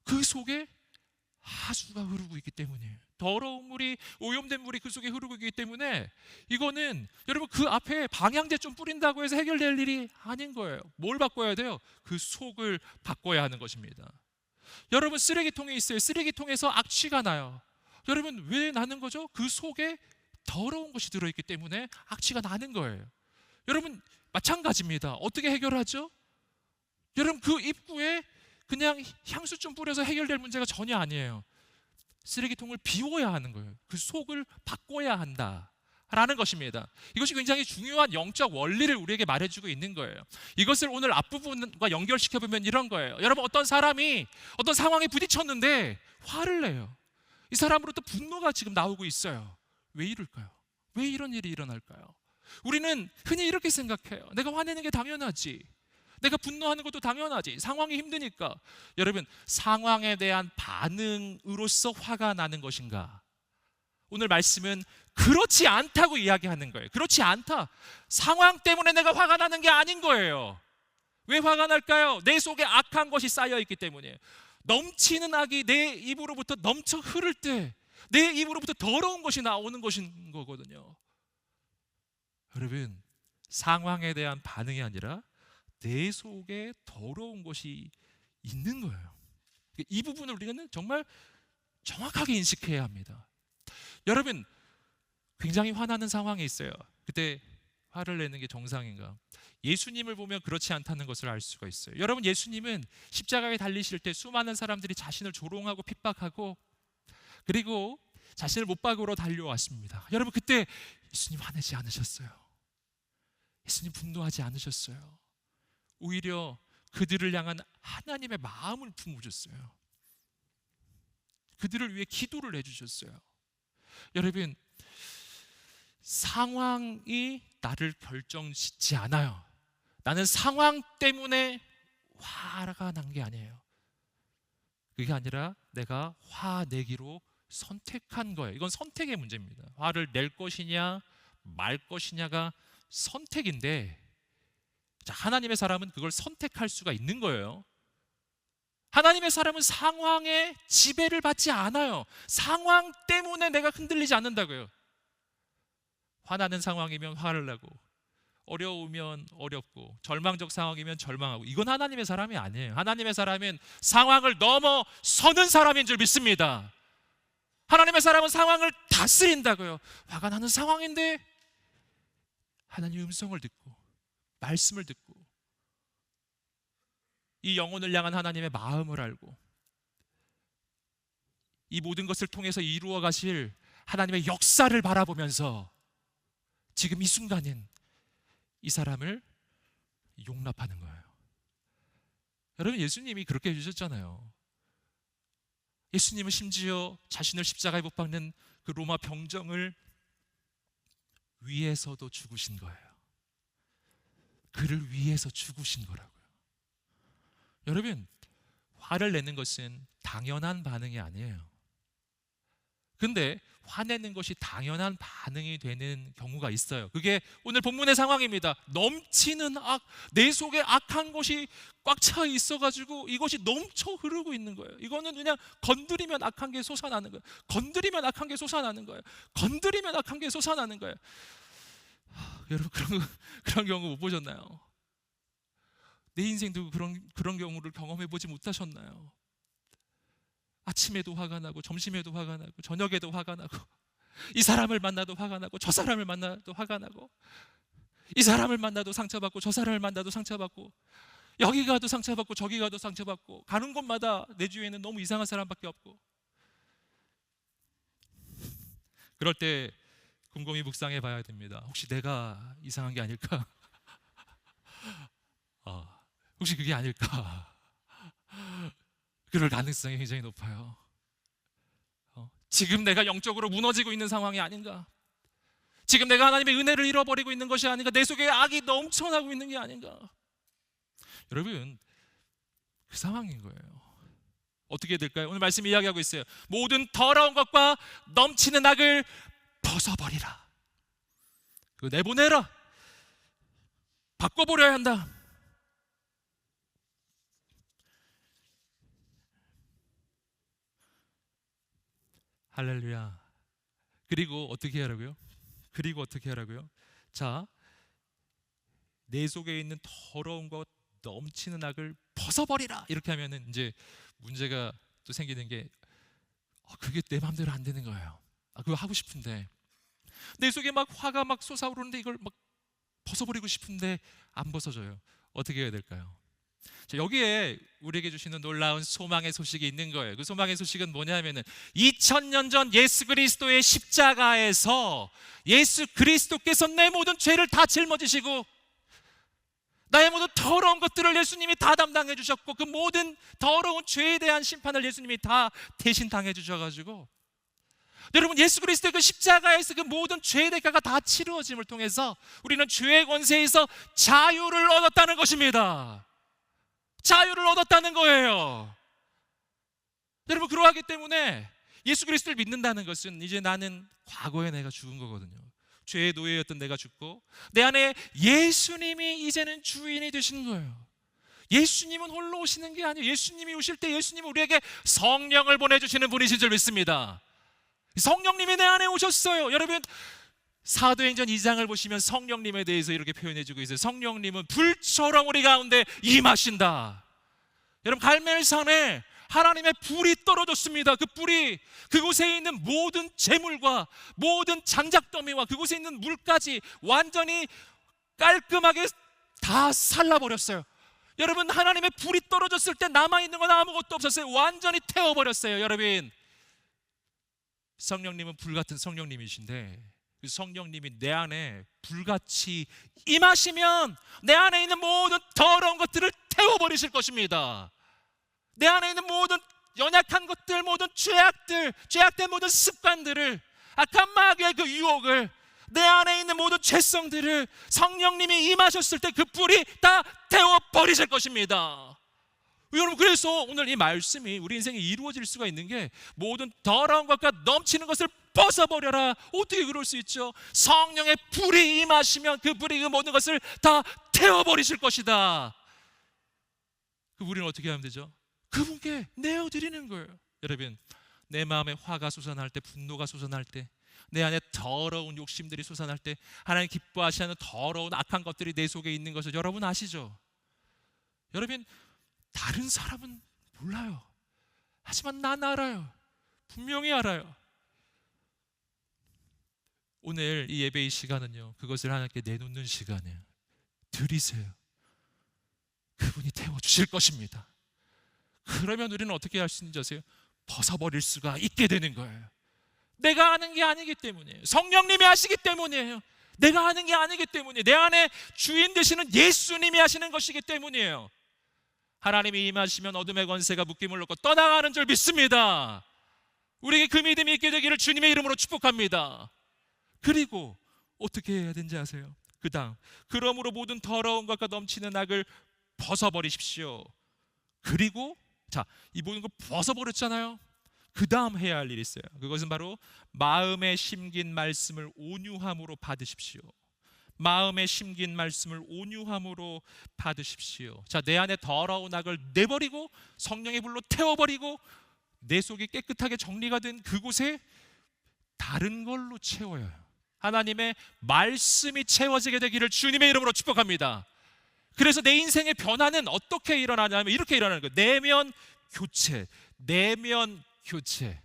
그 속에 하수가 흐르고 있기 때문이에요. 더러운 물이, 오염된 물이 그 속에 흐르고 있기 때문에 이거는 여러분, 그 앞에 방향제 좀 뿌린다고 해서 해결될 일이 아닌 거예요. 뭘 바꿔야 돼요? 그 속을 바꿔야 하는 것입니다. 여러분, 쓰레기통이 있어요. 쓰레기통에서 악취가 나요. 여러분, 왜 나는 거죠? 그 속에 더러운 것이 들어있기 때문에 악취가 나는 거예요. 여러분, 마찬가지입니다. 어떻게 해결하죠? 여러분, 그 입구에 그냥 향수 좀 뿌려서 해결될 문제가 전혀 아니에요. 쓰레기통을 비워야 하는 거예요. 그 속을 바꿔야 한다라는 것입니다. 이것이 굉장히 중요한 영적 원리를 우리에게 말해주고 있는 거예요. 이것을 오늘 앞부분과 연결시켜보면 이런 거예요. 여러분, 어떤 사람이 어떤 상황에 부딪혔는데 화를 내요. 이 사람으로부터 분노가 지금 나오고 있어요. 왜 이럴까요? 왜 이런 일이 일어날까요? 우리는 흔히 이렇게 생각해요. 내가 화내는 게 당연하지. 내가 분노하는 것도 당연하지. 상황이 힘드니까. 여러분, 상황에 대한 반응으로서 화가 나는 것인가? 오늘 말씀은 그렇지 않다고 이야기하는 거예요. 그렇지 않다. 상황 때문에 내가 화가 나는 게 아닌 거예요. 왜 화가 날까요? 내 속에 악한 것이 쌓여있기 때문이에요. 넘치는 악이 내 입으로부터 넘쳐 흐를 때 내 입으로부터 더러운 것이 나오는 것인 거거든요. 여러분, 상황에 대한 반응이 아니라 내 속에 더러운 것이 있는 거예요. 이 부분을 우리는 정말 정확하게 인식해야 합니다. 여러분, 굉장히 화나는 상황이 있어요. 그때 화를 내는 게 정상인가? 예수님을 보면 그렇지 않다는 것을 알 수가 있어요. 여러분, 예수님은 십자가에 달리실 때 수많은 사람들이 자신을 조롱하고 핍박하고 그리고 자신을 못 박으러 달려왔습니다. 여러분, 그때 예수님 화내지 않으셨어요. 예수님 분노하지 않으셨어요. 오히려 그들을 향한 하나님의 마음을 품으셨어요. 그들을 위해 기도를 해주셨어요. 여러분, 상황이 나를 결정짓지 않아요. 나는 상황 때문에 화가 난 게 아니에요. 그게 아니라 내가 화내기로 선택한 거예요. 이건 선택의 문제입니다. 화를 낼 것이냐 말 것이냐가 선택인데, 자, 하나님의 사람은 그걸 선택할 수가 있는 거예요. 하나님의 사람은 상황에 지배를 받지 않아요. 상황 때문에 내가 흔들리지 않는다고요. 화나는 상황이면 화를 내고, 어려우면 어렵고, 절망적 상황이면 절망하고. 이건 하나님의 사람이 아니에요. 하나님의 사람은 상황을 넘어서는 사람인 줄 믿습니다. 하나님의 사람은 상황을 다스린다고요. 화가 나는 상황인데 하나님의 음성을 듣고 말씀을 듣고 이 영혼을 향한 하나님의 마음을 알고 이 모든 것을 통해서 이루어 가실 하나님의 역사를 바라보면서 지금 이 순간인 이 사람을 용납하는 거예요. 여러분, 예수님이 그렇게 해주셨잖아요. 예수님은 심지어 자신을 십자가에 못 박는 그 로마 병정을 위해서도 죽으신 거예요. 그를 위해서 죽으신 거라고요. 여러분, 화를 내는 것은 당연한 반응이 아니에요. 근데 화내는 것이 당연한 반응이 되는 경우가 있어요. 그게 오늘 본문의 상황입니다. 넘치는 악, 내 속에 악한 것이 꽉 차 있어가지고 이것이 넘쳐 흐르고 있는 거예요. 이거는 그냥 건드리면 악한 게 솟아나는 거예요. 건드리면 악한 게 솟아나는 거예요. 건드리면 악한 게 솟아나는 거예요. 여러분, 그런 경우 못 보셨나요? 내 인생도 그런 경우를 경험해 보지 못하셨나요? 아침에도 화가 나고 점심에도 화가 나고 저녁에도 화가 나고 이 사람을 만나도 화가 나고 저 사람을 만나도 화가 나고 이 사람을 만나도 상처받고 저 사람을 만나도 상처받고 여기 가도 상처받고 저기 가도 상처받고 가는 곳마다 내 주위에는 너무 이상한 사람밖에 없고, 그럴 때 곰곰이 묵상해 봐야 됩니다. 혹시 내가 이상한 게 아닐까? 혹시 그게 아닐까? 그럴 가능성이 굉장히 높아요. 지금 내가 영적으로 무너지고 있는 상황이 아닌가? 지금 내가 하나님의 은혜를 잃어버리고 있는 것이 아닌가? 내 속에 악이 넘쳐나고 있는 게 아닌가? 여러분, 그 상황인 거예요. 어떻게 될까요? 오늘 말씀이 이야기하고 있어요. 모든 더러운 것과 넘치는 악을 벗어버리라. 그거 내보내라. 바꿔버려야 한다. 할렐루야. 그리고 어떻게 하라고요? 자, 내 속에 있는 더러운 것 넘치는 악을 벗어버리라. 이렇게 하면은 이제 문제가 또 생기는 게 그게 내 마음대로 안 되는 거예요. 그거 하고 싶은데 내 속에 막 화가 막 솟아오르는데 이걸 막 벗어버리고 싶은데 안 벗어져요. 어떻게 해야 될까요? 자, 여기에 우리에게 주시는 놀라운 소망의 소식이 있는 거예요. 그 소망의 소식은 뭐냐면은 2000년 전 예수 그리스도의 십자가에서 예수 그리스도께서 내 모든 죄를 다 짊어지시고 나의 모든 더러운 것들을 예수님이 다 담당해 주셨고 그 모든 더러운 죄에 대한 심판을 예수님이 다 대신 당해 주셔가지고 여러분, 예수 그리스도의 그 십자가에서 그 모든 죄의 대가가 다 치루어짐을 통해서 우리는 죄의 권세에서 자유를 얻었다는 것입니다. 자유를 얻었다는 거예요. 여러분, 그러하기 때문에 예수 그리스도를 믿는다는 것은 이제 나는 과거에 내가 죽은 거거든요. 죄의 노예였던 내가 죽고 내 안에 예수님이 이제는 주인이 되신 거예요. 예수님은 홀로 오시는 게 아니에요. 예수님이 오실 때 예수님은 우리에게 성령을 보내주시는 분이신 줄 믿습니다. 성령님이 내 안에 오셨어요. 여러분, 사도행전 2장을 보시면 성령님에 대해서 이렇게 표현해주고 있어요. 성령님은 불처럼 우리 가운데 임하신다. 여러분, 갈멜산에 하나님의 불이 떨어졌습니다. 그 불이 그곳에 있는 모든 재물과 모든 장작더미와 그곳에 있는 물까지 완전히 깔끔하게 다 살라버렸어요. 여러분, 하나님의 불이 떨어졌을 때 남아있는 건 아무것도 없었어요. 완전히 태워버렸어요. 여러분, 성령님은 불같은 성령님이신데 그 성령님이 내 안에 불같이 임하시면 내 안에 있는 모든 더러운 것들을 태워버리실 것입니다. 내 안에 있는 모든 연약한 것들, 모든 죄악된 모든 습관들을, 악한 마귀의 그 유혹을, 내 안에 있는 모든 죄성들을 성령님이 임하셨을 때 그 불이 다 태워버리실 것입니다. 여러분, 그래서 오늘 이 말씀이 우리 인생에 이루어질 수가 있는 게 모든 더러운 것과 넘치는 것을 벗어버려라. 어떻게 그럴 수 있죠? 성령의 불이 임하시면 그 불이 그 모든 것을 다 태워버리실 것이다. 우리는 어떻게 하면 되죠? 그분께 내어드리는 거예요. 여러분, 내 마음에 화가 솟아날 때, 분노가 솟아날 때, 내 안에 더러운 욕심들이 솟아날 때, 하나님 기뻐하시지 않는 더러운 악한 것들이 내 속에 있는 것을 여러분 아시죠? 여러분, 다른 사람은 몰라요. 하지만 난 알아요. 분명히 알아요. 오늘 이 예배의 시간은요, 그것을 하나님께 내놓는 시간이에요. 드리세요. 그분이 태워주실 것입니다. 그러면 우리는 어떻게 할 수 있는지 아세요? 벗어버릴 수가 있게 되는 거예요. 내가 아는 게 아니기 때문이에요. 성령님이 하시기 때문이에요. 내가 아는 게 아니기 때문이에요. 내 안에 주인 되시는 예수님이 하시는 것이기 때문이에요. 하나님이 임하시면 어둠의 권세가 묶임을 놓고 떠나가는 줄 믿습니다. 우리에게 그 믿음이 있게 되기를 주님의 이름으로 축복합니다. 그리고 어떻게 해야 되는지 아세요? 그 다음, 그러므로 모든 더러운 것과 넘치는 악을 벗어버리십시오. 그리고 자, 이 모든 걸 벗어버렸잖아요. 그 다음 해야 할 일이 있어요. 그것은 바로 마음에 심긴 말씀을 온유함으로 받으십시오. 마음에 심긴 말씀을 온유함으로 받으십시오. 자, 내 안에 더러운 악을 내버리고 성령의 불로 태워버리고 내 속이 깨끗하게 정리가 된 그곳에 다른 걸로 채워야 해요. 하나님의 말씀이 채워지게 되기를 주님의 이름으로 축복합니다. 그래서 내 인생의 변화는 어떻게 일어나냐면 이렇게 일어나는 거예요. 내면 교체. 내면 교체.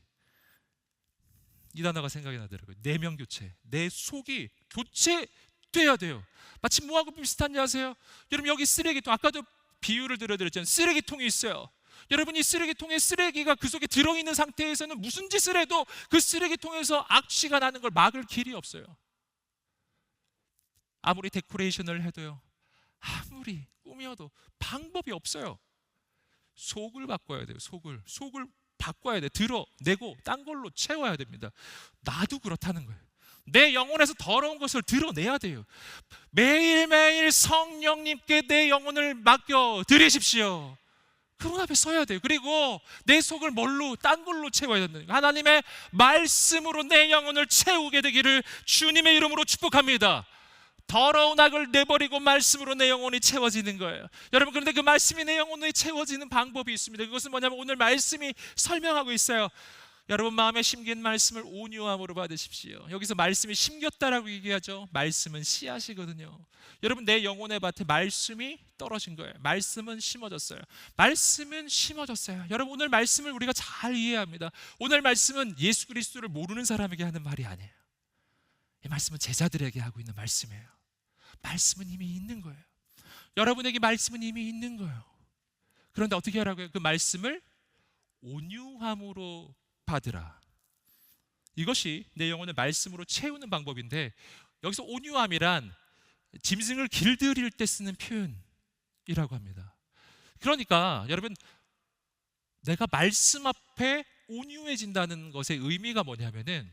이 단어가 생각이 나더라고요. 내면 교체. 내 속이 교체돼야 돼요. 마치 뭐하고 비슷한지 아세요? 여러분, 여기 쓰레기통, 아까도 비유를 들어드렸잖아요. 쓰레기통이 있어요. 여러분, 이 쓰레기통에 쓰레기가 그 속에 들어있는 상태에서는 무슨 짓을 해도 그 쓰레기통에서 악취가 나는 걸 막을 길이 없어요. 아무리 데코레이션을 해도요, 아무리 꾸며도 방법이 없어요. 속을 바꿔야 돼요. 속을 바꿔야 돼. 드러내고 딴 걸로 채워야 됩니다. 나도 그렇다는 거예요. 내 영혼에서 더러운 것을 드러내야 돼요. 매일매일 성령님께 내 영혼을 맡겨 드리십시오. 그분 앞에 서야 돼요. 그리고 내 속을 뭘로, 딴 걸로 채워야 된다는 거예요. 하나님의 말씀으로 내 영혼을 채우게 되기를 주님의 이름으로 축복합니다. 더러운 악을 내버리고 말씀으로 내 영혼이 채워지는 거예요. 여러분, 그런데 그 말씀이 내 영혼이 채워지는 방법이 있습니다. 그것은 뭐냐면 오늘 말씀이 설명하고 있어요. 여러분, 마음에 심긴 말씀을 온유함으로 받으십시오. 여기서 말씀이 심겼다라고 얘기하죠. 말씀은 씨앗이거든요. 여러분, 내 영혼의 밭에 말씀이 떨어진 거예요. 말씀은 심어졌어요. 말씀은 심어졌어요. 여러분, 오늘 말씀을 우리가 잘 이해합니다. 오늘 말씀은 예수 그리스도를 모르는 사람에게 하는 말이 아니에요. 이 말씀은 제자들에게 하고 있는 말씀이에요. 말씀은 이미 있는 거예요. 여러분에게 말씀은 이미 있는 거예요. 그런데 어떻게 하라고요? 그 말씀을 온유함으로 받으라. 이것이 내 영혼을 말씀으로 채우는 방법인데, 여기서 온유함이란 짐승을 길들일 때 쓰는 표현이라고 합니다. 그러니까 여러분, 내가 말씀 앞에 온유해진다는 것의 의미가 뭐냐면은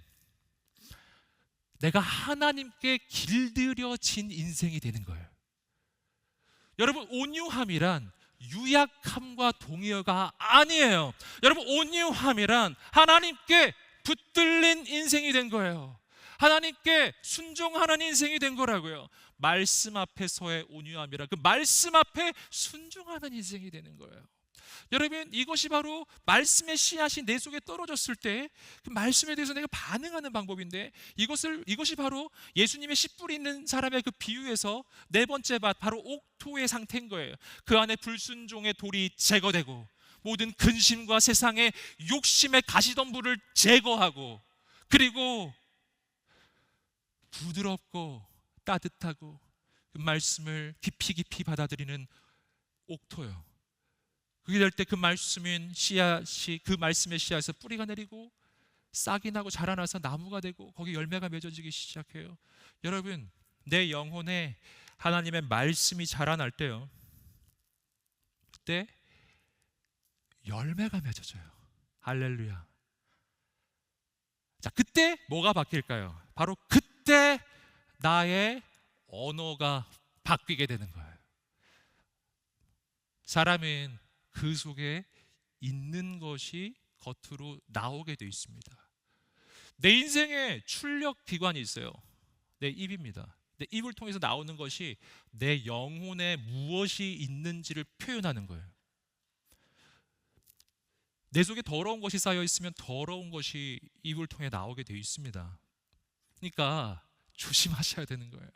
내가 하나님께 길들여진 인생이 되는 거예요. 여러분, 온유함이란 유약함과 동의어가 아니에요. 여러분, 온유함이란 하나님께 붙들린 인생이 된 거예요. 하나님께 순종하는 인생이 된 거라고요. 말씀 앞에서의 온유함이란 그 말씀 앞에 순종하는 인생이 되는 거예요. 여러분, 이것이 바로 말씀의 씨앗이 내 속에 떨어졌을 때 그 말씀에 대해서 내가 반응하는 방법인데, 이것이 바로 예수님의 씨 뿌리 있는 사람의 그 비유에서 네 번째 밭, 바로 옥토의 상태인 거예요. 그 안에 불순종의 돌이 제거되고 모든 근심과 세상의 욕심의 가시덤불을 제거하고, 그리고 부드럽고 따뜻하고 그 말씀을 깊이 깊이 받아들이는 옥토요. 그게 될 때 그 말씀인 씨앗이, 그 말씀의 씨앗에서 뿌리가 내리고 싹이 나고 자라나서 나무가 되고 거기 열매가 맺어지기 시작해요. 여러분, 내 영혼에 하나님의 말씀이 자라날 때요, 그때 열매가 맺어져요. 할렐루야. 자, 그때 뭐가 바뀔까요? 바로 그때 나의 언어가 바뀌게 되는 거예요. 사람은 그 속에 있는 것이 겉으로 나오게 되어 있습니다. 내 인생에 출력 기관이 있어요. 내 입입니다. 내 입을 통해서 나오는 것이 내 영혼에 무엇이 있는지를 표현하는 거예요. 내 속에 더러운 것이 쌓여 있으면 더러운 것이 입을 통해 나오게 되어 있습니다. 그러니까 조심하셔야 되는 거예요.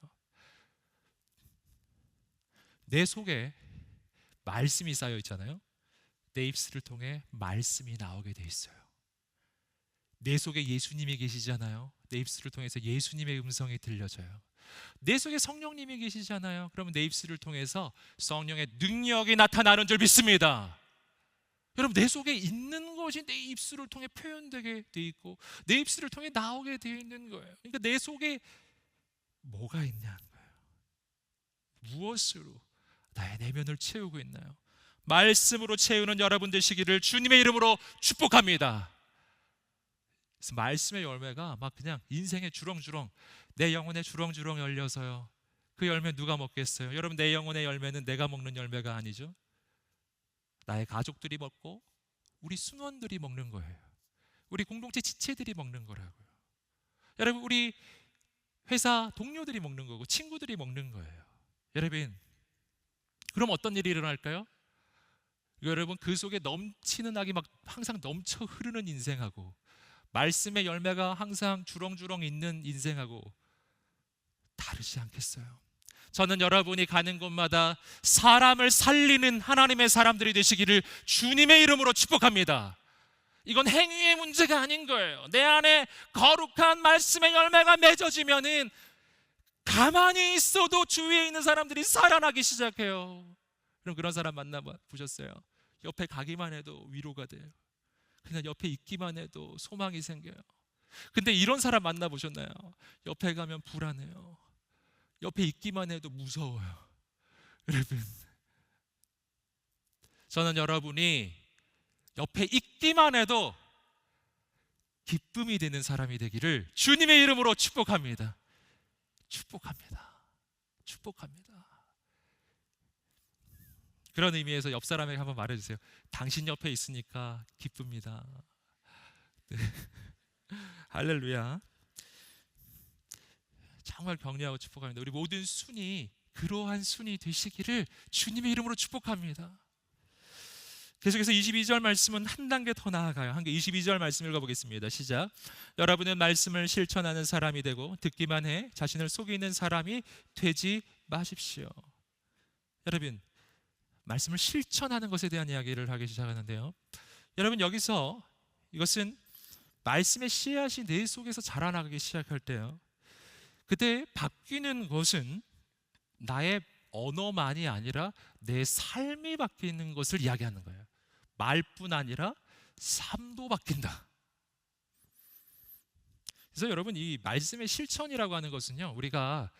내 속에 말씀이 쌓여 있잖아요. 내 입술을 통해 말씀이 나오게 돼 있어요. 내 속에 예수님이 계시잖아요. 내 입술을 통해서 예수님의 음성이 들려져요. 내 속에 성령님이 계시잖아요. 그러면 내 입술을 통해서 성령의 능력이 나타나는 줄 믿습니다. 여러분, 내 속에 있는 것이 내 입술을 통해 표현되게 돼 있고 내 입술을 통해 나오게 되어 있는 거예요. 그러니까 내 속에 뭐가 있냐는 거예요. 무엇으로 나의 내면을 채우고 있나요? 말씀으로 채우는 여러분 되시기를 주님의 이름으로 축복합니다. 그래서 말씀의 열매가 막 그냥 인생의 주렁주렁, 내 영혼에 주렁주렁 열려서요, 그 열매 누가 먹겠어요? 여러분, 내 영혼의 열매는 내가 먹는 열매가 아니죠. 나의 가족들이 먹고 우리 순원들이 먹는 거예요. 우리 공동체 지체들이 먹는 거라고요. 여러분, 우리 회사 동료들이 먹는 거고 친구들이 먹는 거예요. 여러분, 그럼 어떤 일이 일어날까요? 여러분, 그 속에 넘치는 악이 막 항상 넘쳐 흐르는 인생하고 말씀의 열매가 항상 주렁주렁 있는 인생하고 다르지 않겠어요? 저는 여러분이 가는 곳마다 사람을 살리는 하나님의 사람들이 되시기를 주님의 이름으로 축복합니다. 이건 행위의 문제가 아닌 거예요. 내 안에 거룩한 말씀의 열매가 맺어지면은 가만히 있어도 주위에 있는 사람들이 살아나기 시작해요. 그럼 그런 사람 만나보셨어요? 옆에 가기만 해도 위로가 돼요. 그냥 옆에 있기만 해도 소망이 생겨요. 근데 이런 사람 만나보셨나요? 옆에 가면 불안해요. 옆에 있기만 해도 무서워요. 여러분, 저는 여러분이 옆에 있기만 해도 기쁨이 되는 사람이 되기를 주님의 이름으로 축복합니다. 축복합니다. 축복합니다. 그런 의미에서 옆 사람에게 한번 말해주세요. 당신 옆에 있으니까 기쁩니다. 네. 할렐루야. 정말 격려하고 축복합니다. 우리 모든 순이 그러한 순이 되시기를 주님의 이름으로 축복합니다. 계속해서 22절 말씀은 한 단계 더 나아가요. 22절 말씀 읽어보겠습니다. 시작. 여러분은 말씀을 실천하는 사람이 되고 듣기만 해 자신을 속이는 사람이 되지 마십시오. 여러분, 말씀을 실천하는 것에 대한 이야기를 하기 시작하는데요. 여러분, 여기서 이것은 말씀의 씨앗이 내 속에서 자라나기 시작할 때요, 그때 바뀌는 것은 나의 언어만이 아니라 내 삶이 바뀌는 것을 이야기하는 거예요. 말뿐 아니라 삶도 바뀐다. 그래서 여러분, 이 말씀의 실천이라고 하는 것은요, 우리가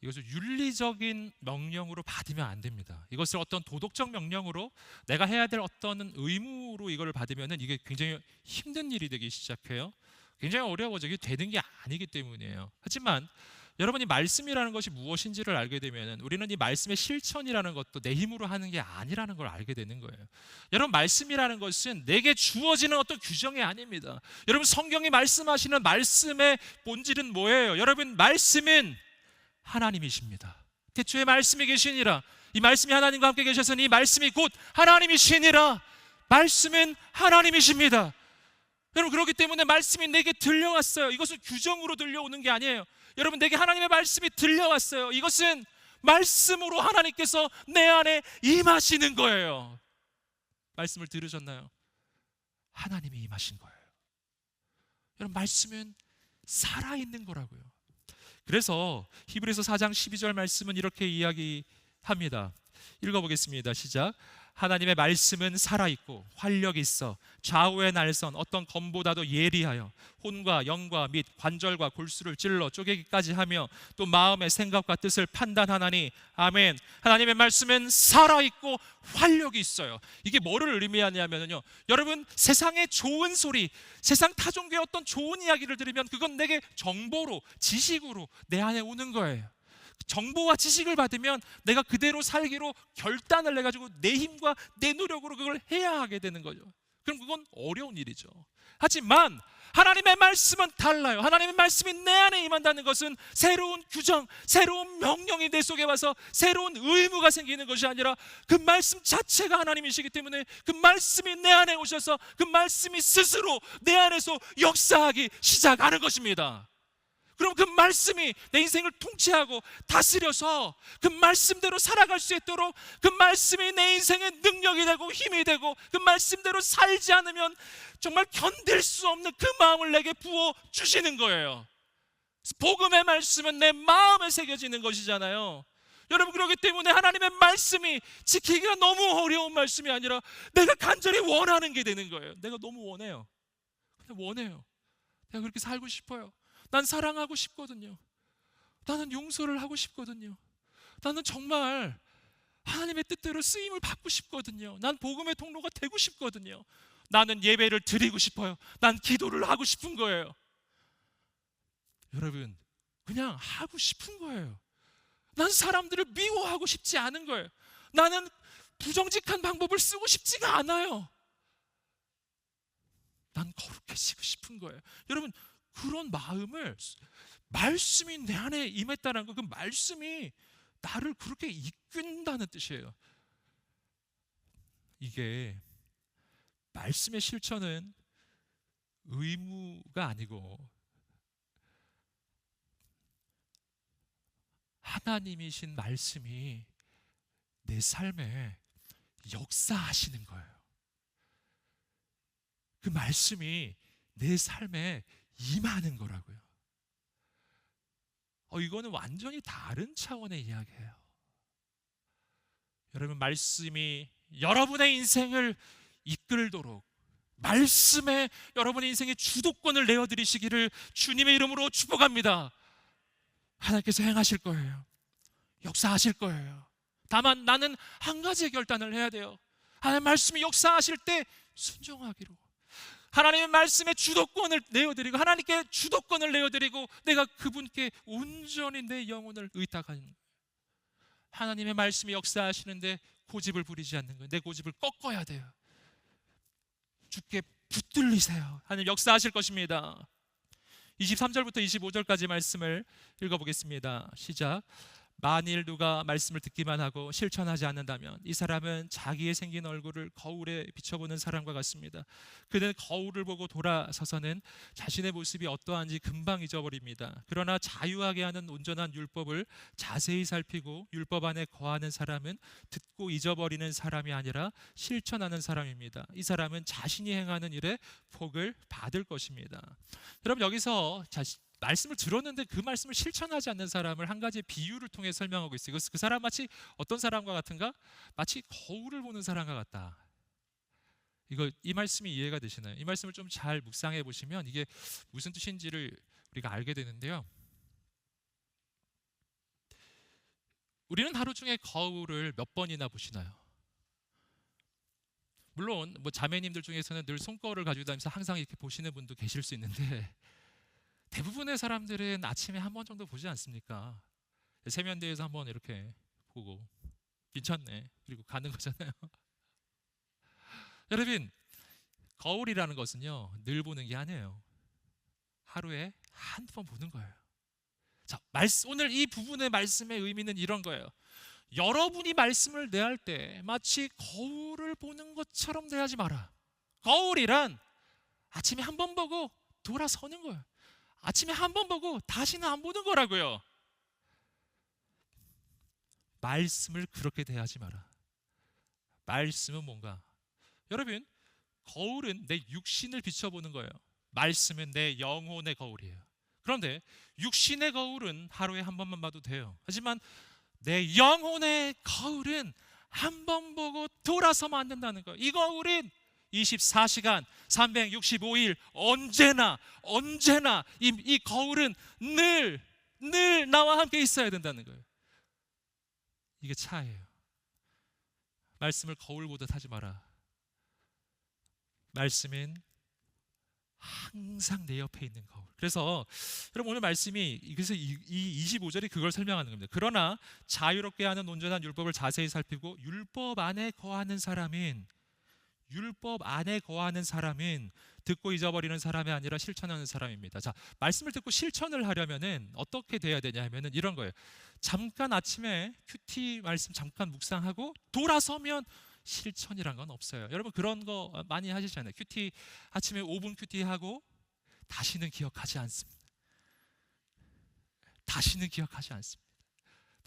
이것을 윤리적인 명령으로 받으면 안 됩니다. 이것을 어떤 도덕적 명령으로 내가 해야 될 어떤 의무로 이걸 받으면 이게 굉장히 힘든 일이 되기 시작해요. 굉장히 어려워져. 이게 되는 게 아니기 때문이에요. 하지만 여러분이 말씀이라는 것이 무엇인지를 알게 되면 우리는 이 말씀의 실천이라는 것도 내 힘으로 하는 게 아니라는 걸 알게 되는 거예요. 여러분, 말씀이라는 것은 내게 주어지는 어떤 규정이 아닙니다. 여러분, 성경이 말씀하시는 말씀의 본질은 뭐예요? 여러분, 말씀은 하나님이십니다. 태초에 말씀이 계시니라. 이 말씀이 하나님과 함께 계셔서니 이 말씀이 곧 하나님이시니라. 말씀은 하나님이십니다. 여러분, 그렇기 때문에 말씀이 내게 들려왔어요. 이것은 규정으로 들려오는 게 아니에요. 여러분, 내게 하나님의 말씀이 들려왔어요. 이것은 말씀으로 하나님께서 내 안에 임하시는 거예요. 말씀을 들으셨나요? 하나님이 임하신 거예요. 여러분, 말씀은 살아있는 거라고요. 그래서 히브리서 4장 12절 말씀은 이렇게 이야기합니다. 읽어보겠습니다. 시작. 하나님의 말씀은 살아있고 활력이 있어 좌우의 날선 어떤 검보다도 예리하여 혼과 영과 및 관절과 골수를 찔러 쪼개기까지 하며 또 마음의 생각과 뜻을 판단하나니. 아멘. 하나님의 말씀은 살아있고 활력이 있어요. 이게 뭐를 의미하냐면요, 여러분, 세상의 좋은 소리, 세상 타종교의 어떤 좋은 이야기를 들으면 그건 내게 정보로, 지식으로 내 안에 오는 거예요. 정보와 지식을 받으면 내가 그대로 살기로 결단을 해가지고 내 힘과 내 노력으로 그걸 해야 하게 되는 거죠. 그럼 그건 어려운 일이죠. 하지만 하나님의 말씀은 달라요. 하나님의 말씀이 내 안에 임한다는 것은 새로운 규정, 새로운 명령이 내 속에 와서 새로운 의무가 생기는 것이 아니라 그 말씀 자체가 하나님이시기 때문에 그 말씀이 내 안에 오셔서 그 말씀이 스스로 내 안에서 역사하기 시작하는 것입니다. 그럼 그 말씀이 내 인생을 통치하고 다스려서 그 말씀대로 살아갈 수 있도록 그 말씀이 내 인생의 능력이 되고 힘이 되고 그 말씀대로 살지 않으면 정말 견딜 수 없는 그 마음을 내게 부어주시는 거예요. 복음의 말씀은 내 마음에 새겨지는 것이잖아요. 여러분, 그렇기 때문에 하나님의 말씀이 지키기가 너무 어려운 말씀이 아니라 내가 간절히 원하는 게 되는 거예요. 내가 너무 원해요. 그냥 원해요. 내가 그렇게 살고 싶어요. 난 사랑하고 싶거든요. 나는 용서를 하고 싶거든요. 나는 정말 하나님의 뜻대로 쓰임을 받고 싶거든요. 난 복음의 통로가 되고 싶거든요. 나는 예배를 드리고 싶어요. 난 기도를 하고 싶은 거예요. 여러분, 그냥 하고 싶은 거예요. 난 사람들을 미워하고 싶지 않은 거예요. 나는 부정직한 방법을 쓰고 싶지가 않아요. 난 거룩해지고 싶은 거예요. 여러분, 그런 마음을 말씀이 내 안에 임했다는 거, 그 말씀이 나를 그렇게 이끈다는 뜻이에요. 이게 말씀의 실천은 의무가 아니고 하나님이신 말씀이 내 삶에 역사하시는 거예요. 그 말씀이 내 삶에 임하는 거라고요. 이거는 완전히 다른 차원의 이야기예요. 여러분, 말씀이 여러분의 인생을 이끌도록 말씀에 여러분의 인생의 주도권을 내어드리시기를 주님의 이름으로 축복합니다. 하나님께서 행하실 거예요. 역사하실 거예요. 다만 나는 한 가지의 결단을 해야 돼요. 하나님의 말씀이 역사하실 때 순종하기로. 하나님의 말씀에 주도권을 내어드리고 하나님께 주도권을 내어드리고 내가 그분께 온전히 내 영혼을 의탁하는 거예요. 하나님의 말씀이 역사하시는데 고집을 부리지 않는 거예요. 내 고집을 꺾어야 돼요. 주께 붙들리세요. 하나님 역사하실 것입니다. 23절부터 25절까지 말씀을 읽어보겠습니다. 시작. 만일 누가 말씀을 듣기만 하고 실천하지 않는다면 이 사람은 자기의 생긴 얼굴을 거울에 비춰보는 사람과 같습니다. 그는 거울을 보고 돌아서서는 자신의 모습이 어떠한지 금방 잊어버립니다. 그러나 자유하게 하는 온전한 율법을 자세히 살피고 율법 안에 거하는 사람은 듣고 잊어버리는 사람이 아니라 실천하는 사람입니다. 이 사람은 자신이 행하는 일에 복을 받을 것입니다. 여러분, 여기서 말씀을 들었는데 그 말씀을 실천하지 않는 사람을 한 가지 비유를 통해 설명하고 있어요. 그 사람 마치 어떤 사람과 같은가? 마치 거울을 보는 사람과 같다. 이 말씀이 이해가 되시나요? 이 말씀을 좀 잘 묵상해 보시면 이게 무슨 뜻인지를 우리가 알게 되는데요. 우리는 하루 중에 거울을 몇 번이나 보시나요? 물론 자매님들 중에서는 늘 손거울을 가지고 다니면서 항상 이렇게 보시는 분도 계실 수 있는데, 대부분의 사람들은 아침에 한 번 정도 보지 않습니까? 세면대에서 한번 이렇게 보고 괜찮네 그리고 가는 거잖아요. 여러분, 거울이라는 것은요 늘 보는 게 아니에요. 하루에 한 번 보는 거예요. 자, 오늘 이 부분의 말씀의 의미는 이런 거예요. 여러분이 말씀을 대할 때 마치 거울을 보는 것처럼 대하지 마라. 거울이란 아침에 한 번 보고 돌아서는 거예요. 아침에 한 번 보고 다시는 안 보는 거라고요. 말씀을 그렇게 대하지 마라. 말씀은 뭔가? 여러분, 거울은 내 육신을 비춰보는 거예요. 말씀은 내 영혼의 거울이에요. 그런데 육신의 거울은 하루에 한 번만 봐도 돼요. 하지만 내 영혼의 거울은 한 번 보고 돌아서면 안 된다는 거예요. 이 거울은 24시간 365일 언제나 이 거울은 늘 나와 함께 있어야 된다는 거예요. 이게 차이예요. 말씀을 거울 보듯 하지 마라. 말씀은 항상 내 옆에 있는 거울. 그래서 여러분, 오늘 말씀이 그래서 이 25절이 그걸 설명하는 겁니다. 그러나 자유롭게 하는 온전한 율법을 자세히 살피고 율법 안에 거하는 사람은 듣고 잊어버리는 사람이 아니라 실천하는 사람입니다. 자, 말씀을 듣고 실천을 하려면은 어떻게 돼야 되냐 하면은 이런 거예요. 잠깐 아침에 큐티 말씀 잠깐 묵상하고 돌아서면 실천이란 건 없어요. 여러분, 그런 거 많이 하시잖아요. 큐티 아침에 5분 큐티 하고 다시는 기억하지 않습니다.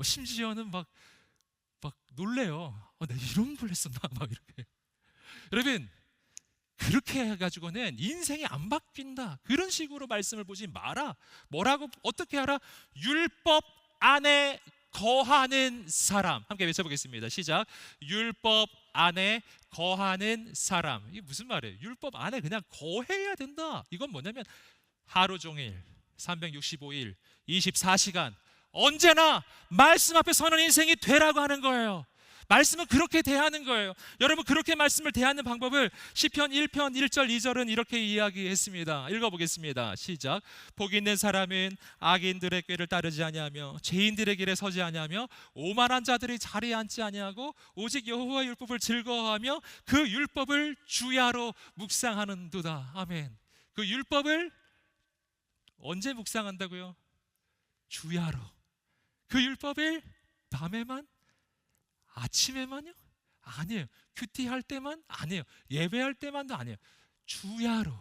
심지어는 막 놀래요. 내가 이런 걸 했었나? 막 이렇게. 여러분, 그렇게 해가지고는 인생이 안 바뀐다. 그런 식으로 말씀을 보지 마라. 어떻게 하라? 율법 안에 거하는 사람. 함께 외쳐보겠습니다. 시작. 율법 안에 거하는 사람. 이게 무슨 말이에요? 율법 안에 그냥 거해야 된다. 이건 뭐냐면 하루 종일 365일 24시간 언제나 말씀 앞에 서는 인생이 되라고 하는 거예요. 말씀은 그렇게 대하는 거예요. 여러분, 그렇게 말씀을 대하는 방법을 시편 1편 1절 2절은 이렇게 이야기했습니다. 읽어보겠습니다. 시작. 복 있는 사람은 악인들의 꾀를 따르지 아니하며 죄인들의 길에 서지 아니하며 오만한 자들이 자리에 앉지 아니하고 오직 여호와의 율법을 즐거워하며 그 율법을 주야로 묵상하는도다. 아멘. 그 율법을 언제 묵상한다고요? 주야로. 그 율법을 밤에만? 아침에만요? 아니에요. 큐티할 때만? 아니에요. 예배할 때만도 아니에요. 주야로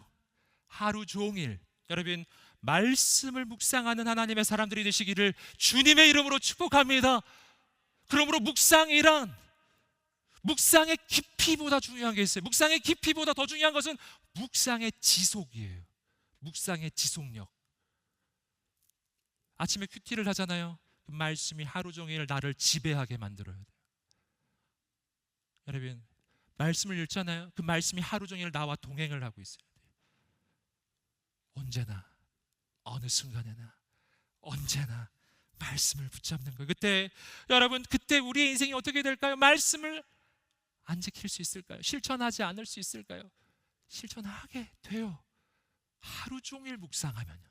하루 종일 여러분 말씀을 묵상하는 하나님의 사람들이 되시기를 주님의 이름으로 축복합니다. 그러므로 묵상이란 묵상의 깊이보다 중요한 게 있어요. 묵상의 깊이보다 더 중요한 것은 묵상의 지속이에요. 묵상의 지속력. 아침에 큐티를 하잖아요. 그 말씀이 하루 종일 나를 지배하게 만들어야 돼요. 여러분, 말씀을 읽잖아요. 그 말씀이 하루 종일 나와 동행을 하고 있어야 돼요. 언제나 어느 순간에나 언제나 말씀을 붙잡는 거예요. 여러분, 그때 우리의 인생이 어떻게 될까요? 말씀을 안 지킬 수 있을까요? 실천하지 않을 수 있을까요? 실천하게 돼요. 하루 종일 묵상하면요.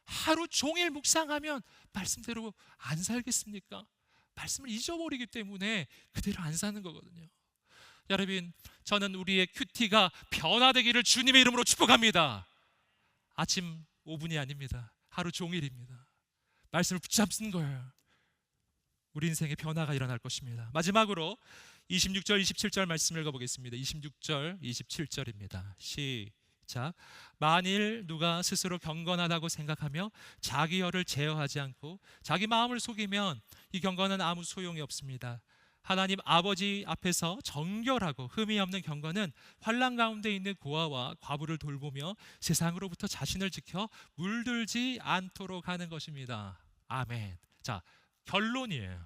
하루 종일 묵상하면 말씀대로 안 살겠습니까? 말씀을 잊어버리기 때문에 그대로 안 사는 거거든요. 여러분, 저는 우리의 큐티가 변화되기를 주님의 이름으로 축복합니다. 아침 5분이 아닙니다. 하루 종일입니다. 말씀을 붙잡는 거예요. 우리 인생에 변화가 일어날 것입니다. 마지막으로 26절, 27절 말씀 읽어보겠습니다. 26절, 27절입니다. 시작. 만일 누가 스스로 경건하다고 생각하며 자기 혀를 제어하지 않고 자기 마음을 속이면 이 경건은 아무 소용이 없습니다. 하나님 아버지 앞에서 정결하고 흠이 없는 경건은 환난 가운데 있는 고아와 과부를 돌보며 세상으로부터 자신을 지켜 물들지 않도록 하는 것입니다. 아멘. 자, 결론이에요.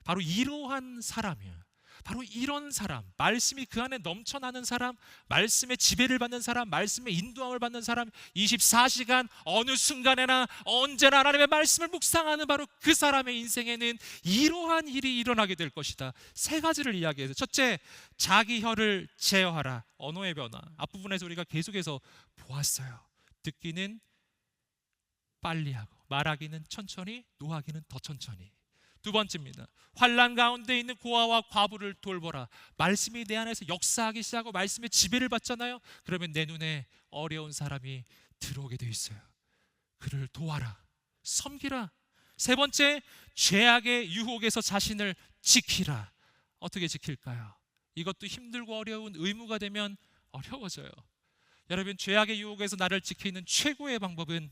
바로 이러한 사람이에요. 바로 이런 사람, 말씀이 그 안에 넘쳐나는 사람, 말씀의 지배를 받는 사람, 말씀의 인도함을 받는 사람, 24시간 어느 순간에나 언제나 하나님의 말씀을 묵상하는 바로 그 사람의 인생에는 이러한 일이 일어나게 될 것이다. 세 가지를 이야기해서, 첫째, 자기 혀를 제어하라. 언어의 변화. 앞부분에서 우리가 계속해서 보았어요. 듣기는 빨리 하고 말하기는 천천히, 노하기는 더 천천히. 두 번째입니다. 환난 가운데 있는 고아와 과부를 돌보라. 말씀이 내 안에서 역사하기 시작하고 말씀의 지배를 받잖아요. 그러면 내 눈에 어려운 사람이 들어오게 돼 있어요. 그를 도와라, 섬기라. 세 번째, 죄악의 유혹에서 자신을 지키라. 어떻게 지킬까요? 이것도 힘들고 어려운 의무가 되면 어려워져요. 여러분, 죄악의 유혹에서 나를 지키는 최고의 방법은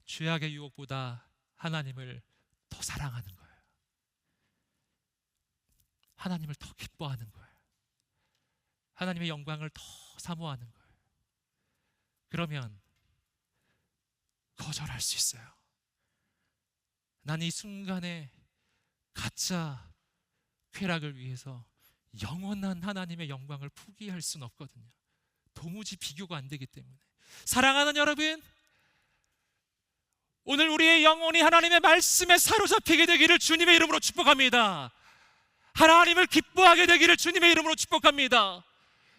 죄악의 유혹보다 하나님을 더 사랑하는 거예요. 하나님을 더 기뻐하는 거예요. 하나님의 영광을 더 사모하는 거예요. 그러면 거절할 수 있어요. 난 이 순간에 가짜 쾌락을 위해서 영원한 하나님의 영광을 포기할 수는 없거든요. 도무지 비교가 안 되기 때문에. 사랑하는 여러분, 오늘 우리의 영혼이 하나님의 말씀에 사로잡히게 되기를 주님의 이름으로 축복합니다. 하나님을 기뻐하게 되기를 주님의 이름으로 축복합니다.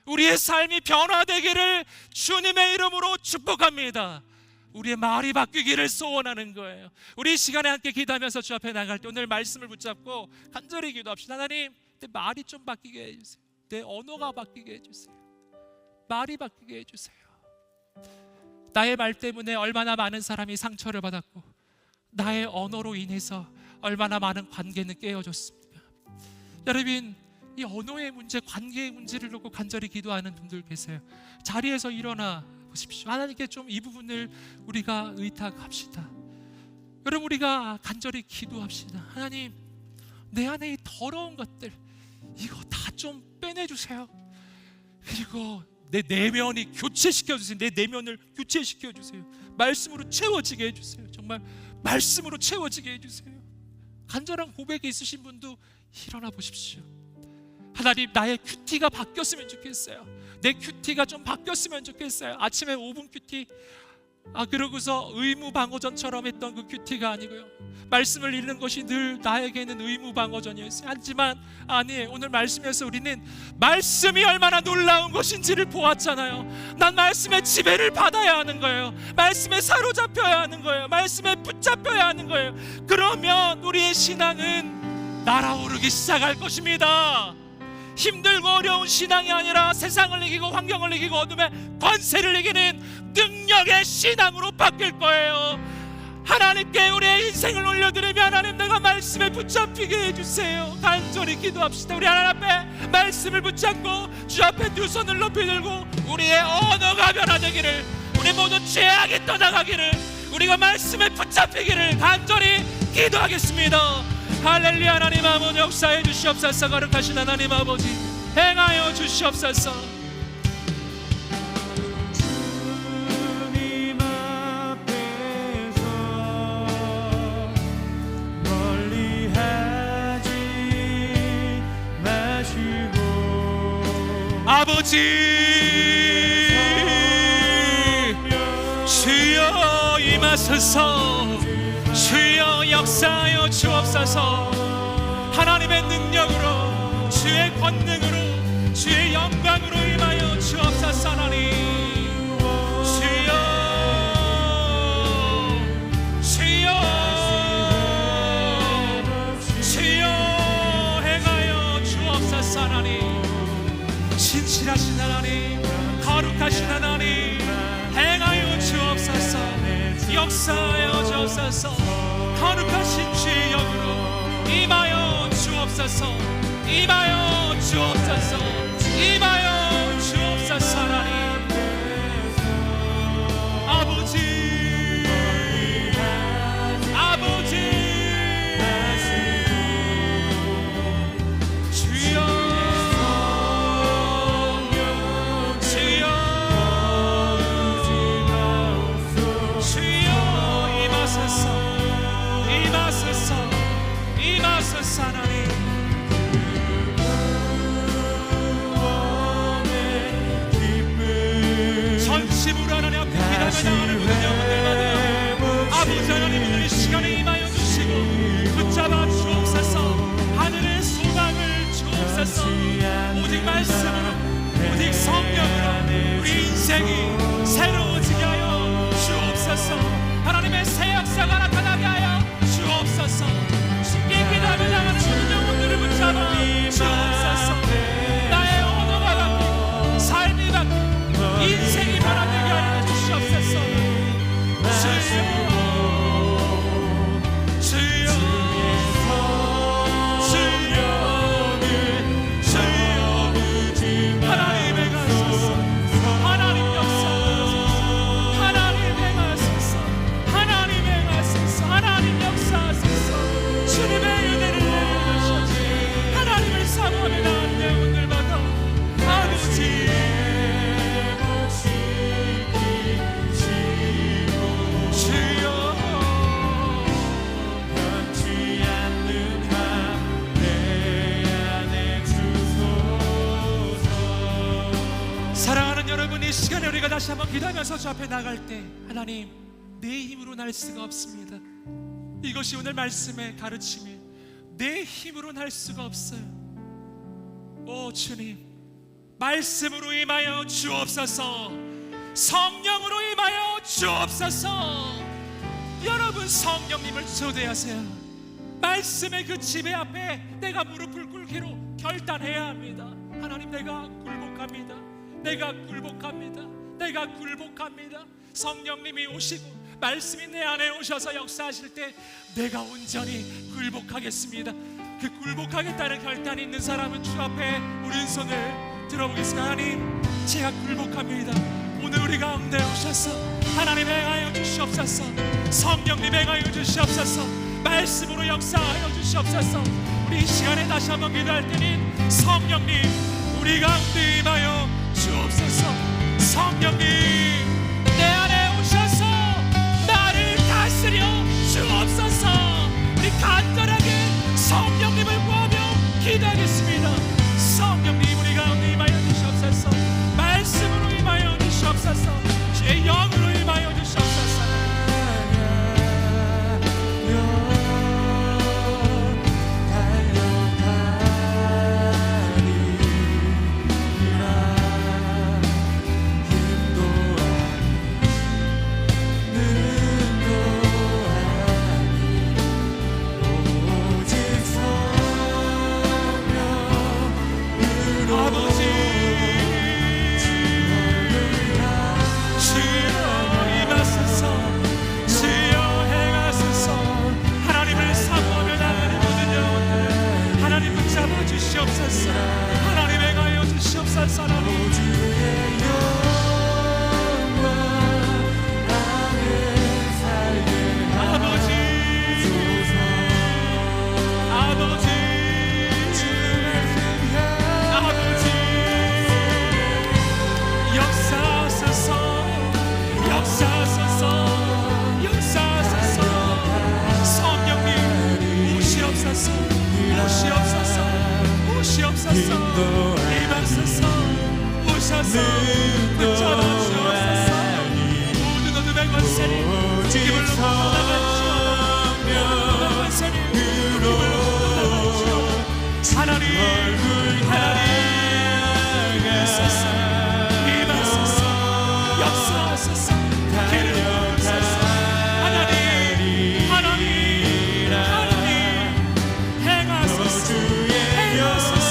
우리의 삶이 변화되기를 주님의 이름으로 축복합니다. 우리의 말이 바뀌기를 소원하는 거예요. 우리 이 시간에 함께 기도하면서 주 앞에 나갈 때 오늘 말씀을 붙잡고 간절히 기도합시다. 하나님, 내 말이 좀 바뀌게 해주세요. 내 언어가 바뀌게 해주세요. 말이 바뀌게 해주세요. 나의 말 때문에 얼마나 많은 사람이 상처를 받았고, 나의 언어로 인해서 얼마나 많은 관계는 깨어졌습니까? 여러분, 이 언어의 문제, 관계의 문제를 놓고 간절히 기도하는 분들 계세요. 자리에서 일어나 보십시오. 하나님께 좀 이 부분을 우리가 의탁합시다. 여러분, 우리가 간절히 기도합시다. 하나님, 내 안에 이 더러운 것들, 이거 다 좀 빼내주세요. 그리고 내 내면이 교체시켜주세요. 내 내면을 교체시켜주세요. 말씀으로 채워지게 해주세요. 정말 말씀으로 채워지게 해주세요. 간절한 고백이 있으신 분도 일어나 보십시오. 하나님, 나의 큐티가 바뀌었으면 좋겠어요. 내 큐티가 좀 바뀌었으면 좋겠어요. 아침에 5분 큐티, 그러고서 의무방어전처럼 했던 그 큐티가 아니고요, 말씀을 읽는 것이 늘 나에게는 의무방어전이었어요. 하지만 아니에요. 오늘 말씀에서 우리는 말씀이 얼마나 놀라운 것인지를 보았잖아요. 난 말씀의 지배를 받아야 하는 거예요. 말씀에 사로잡혀야 하는 거예요. 말씀에 붙잡혀야 하는 거예요. 그러면 우리의 신앙은 날아오르기 시작할 것입니다. 힘들고 어려운 신앙이 아니라 세상을 이기고 환경을 이기고 어둠의 권세를 이기는 능력의 신앙으로 바뀔 거예요. 하나님께 우리의 인생을 올려드리며, 하나님, 내가 말씀에 붙잡히게 해주세요. 간절히 기도합시다. 우리 하나님 앞에 말씀을 붙잡고 주 앞에 두 손을 높이 들고 우리의 언어가 변화되기를, 우리 모든 죄악이 떠나가기를, 우리가 말씀에 붙잡히기를 간절히 기도하겠습니다. 할렐루야. 하나님 아버지, 역사해 주시옵소서. 거룩하신 하나님 아버지, 행하여 주시옵소서. 아버지, 주여 임하소서. 주여 역사하여 주옵소서. 하나님의 능력으로, 주의 권능으로, 주의 영광으로 임하여 주옵소서. 하나님, 주여, 주여, 신실하신 하나님, 거룩하신 하나님, 행하여 주옵소서. 역사하여 주옵소서. 거룩하신 주의 영으로 임하여 주옵소서. 임하여 주옵소서. 임하여 주옵소서. 하나님 아버지, 아버지, 주여, 주여, 주여, 임하소서, 임하소서, 임하소서. 하나님 전심으로 하나님 앞에 기다려나가는 모든 영혼들마다 아버지 하나님 오늘 이 시간에 임하여 주시고 붙잡아 주옵소서. 하늘의 소망을 주옵소서. 오직 말씀으로, 오직 성령으로 우리 인생이 새로워지게 하여 주옵소서. 하나님의 새 역사가 나타나게 하여 주옵소서. 쉽게 기다려나가는 모든 영혼들을 붙잡아 주옵소서. 나의 언어가 바뀌고 삶이 바뀌고 인생이 변화되게 하여 주시옵소서. 주여, 주여, 주여, 하나님 행하소서. 하나님 역사하소서. 하나님 행하소서. 하나님 행하소서. 하나님 역사하소서. 주님의 은혜를 내려주셔서 하나님을 사모하며 나아가는 영혼들마다 아버지 사랑하는 여러분, 이 시간에 우리가 다시 한번 기도하면서 주 앞에 나갈 때 하나님, 내 힘으로 날 수가 없습니다. 이것이 오늘 말씀의 가르침이에요. 내 힘으로 날 수가 없어요. 오 주님, 말씀으로 임하여 주옵소서. 성령으로 임하여 주옵소서. 여러분 성령님을 초대하세요. 말씀의 그 지배 앞에 내가 무릎을 꿇기로 결단해야 합니다. 하나님, 내가 굴복합니다. 내가 굴복합니다. 내가 굴복합니다. 성령님이 오시고 말씀이 내 안에 오셔서 역사하실 때 내가 온전히 굴복하겠습니다. 그 굴복하겠다는 결단이 있는 사람은 주 앞에 오른손을 들어보겠습니다. 하나님, 제가 굴복합니다. 오늘 우리 가운데 오셔서 하나님 행하여 주시옵소서. 성령님 행하여 주시옵소서. 말씀으로 역사하여 주시옵소서. 우리 이 시간에 다시 한번 기도할 때는 성령님 우리 가운데 임하여 주옵소서. 성령님 내 안에 오셔서 나를 다스려 주옵소서. 우리 간절하게 성령님을 구하며 기도하겠습니다. 성령님 우리 가운데 임하여 주시옵소서. 말씀으로 임하여 주시옵소서. 주의 영으로 임하여 주시옵소서. 하나님 행하여 주시옵소서. 임하소서. 오셔서 붙잡아 주옵소서. 모든 어둠의 권세를 힘을 나가주옵소서. 모든 권세를 힘을 나가주옵소서. 하나님 임하소서. 임하소서. 역사하소서. 길을 주옵소서. 하나님 행하소서. 행하소서.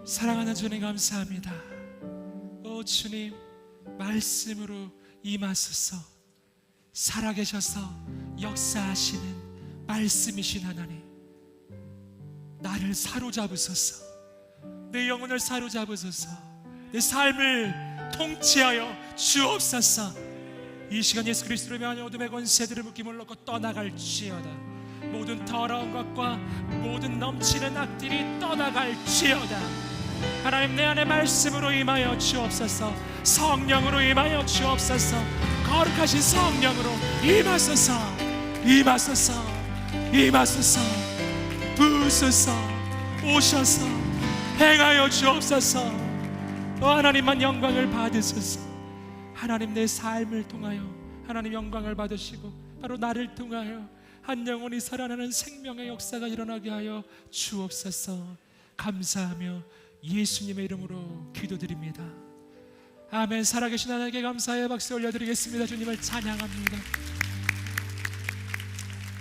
사랑하는 주님 감사합니다. 오 주님, 말씀으로 임하소서. 살아계셔서 역사하시는 말씀이신 하나님, 나를 사로잡으소서. 내 영혼을 사로잡으소서. 내 삶을 통치하여 주옵소서. 이 시간 예수 그리스도로 명하여 어둠의 권세들을 묶임을 놓고 떠나갈지어다. 모든 더러운 것과 모든 넘치는 악들이 떠나갈지어다. 하나님, 내 안에 말씀으로 임하여 주옵소서. 성령으로 임하여 주옵소서. 거룩하신 성령으로 임하소서. 임하소서. 임하소서. 부으소서. 오셔서 행하여 주옵소서. 하나님만 영광을 받으소서. 하나님, 내 삶을 통하여 하나님 영광을 받으시고 바로 나를 통하여 한 영혼이 살아나는 생명의 역사가 일어나게 하여 주옵소서. 감사하며 예수님의 이름으로 기도드립니다. 아멘. 살아계신 하나님께 감사의 박수 올려드리겠습니다. 주님을 찬양합니다.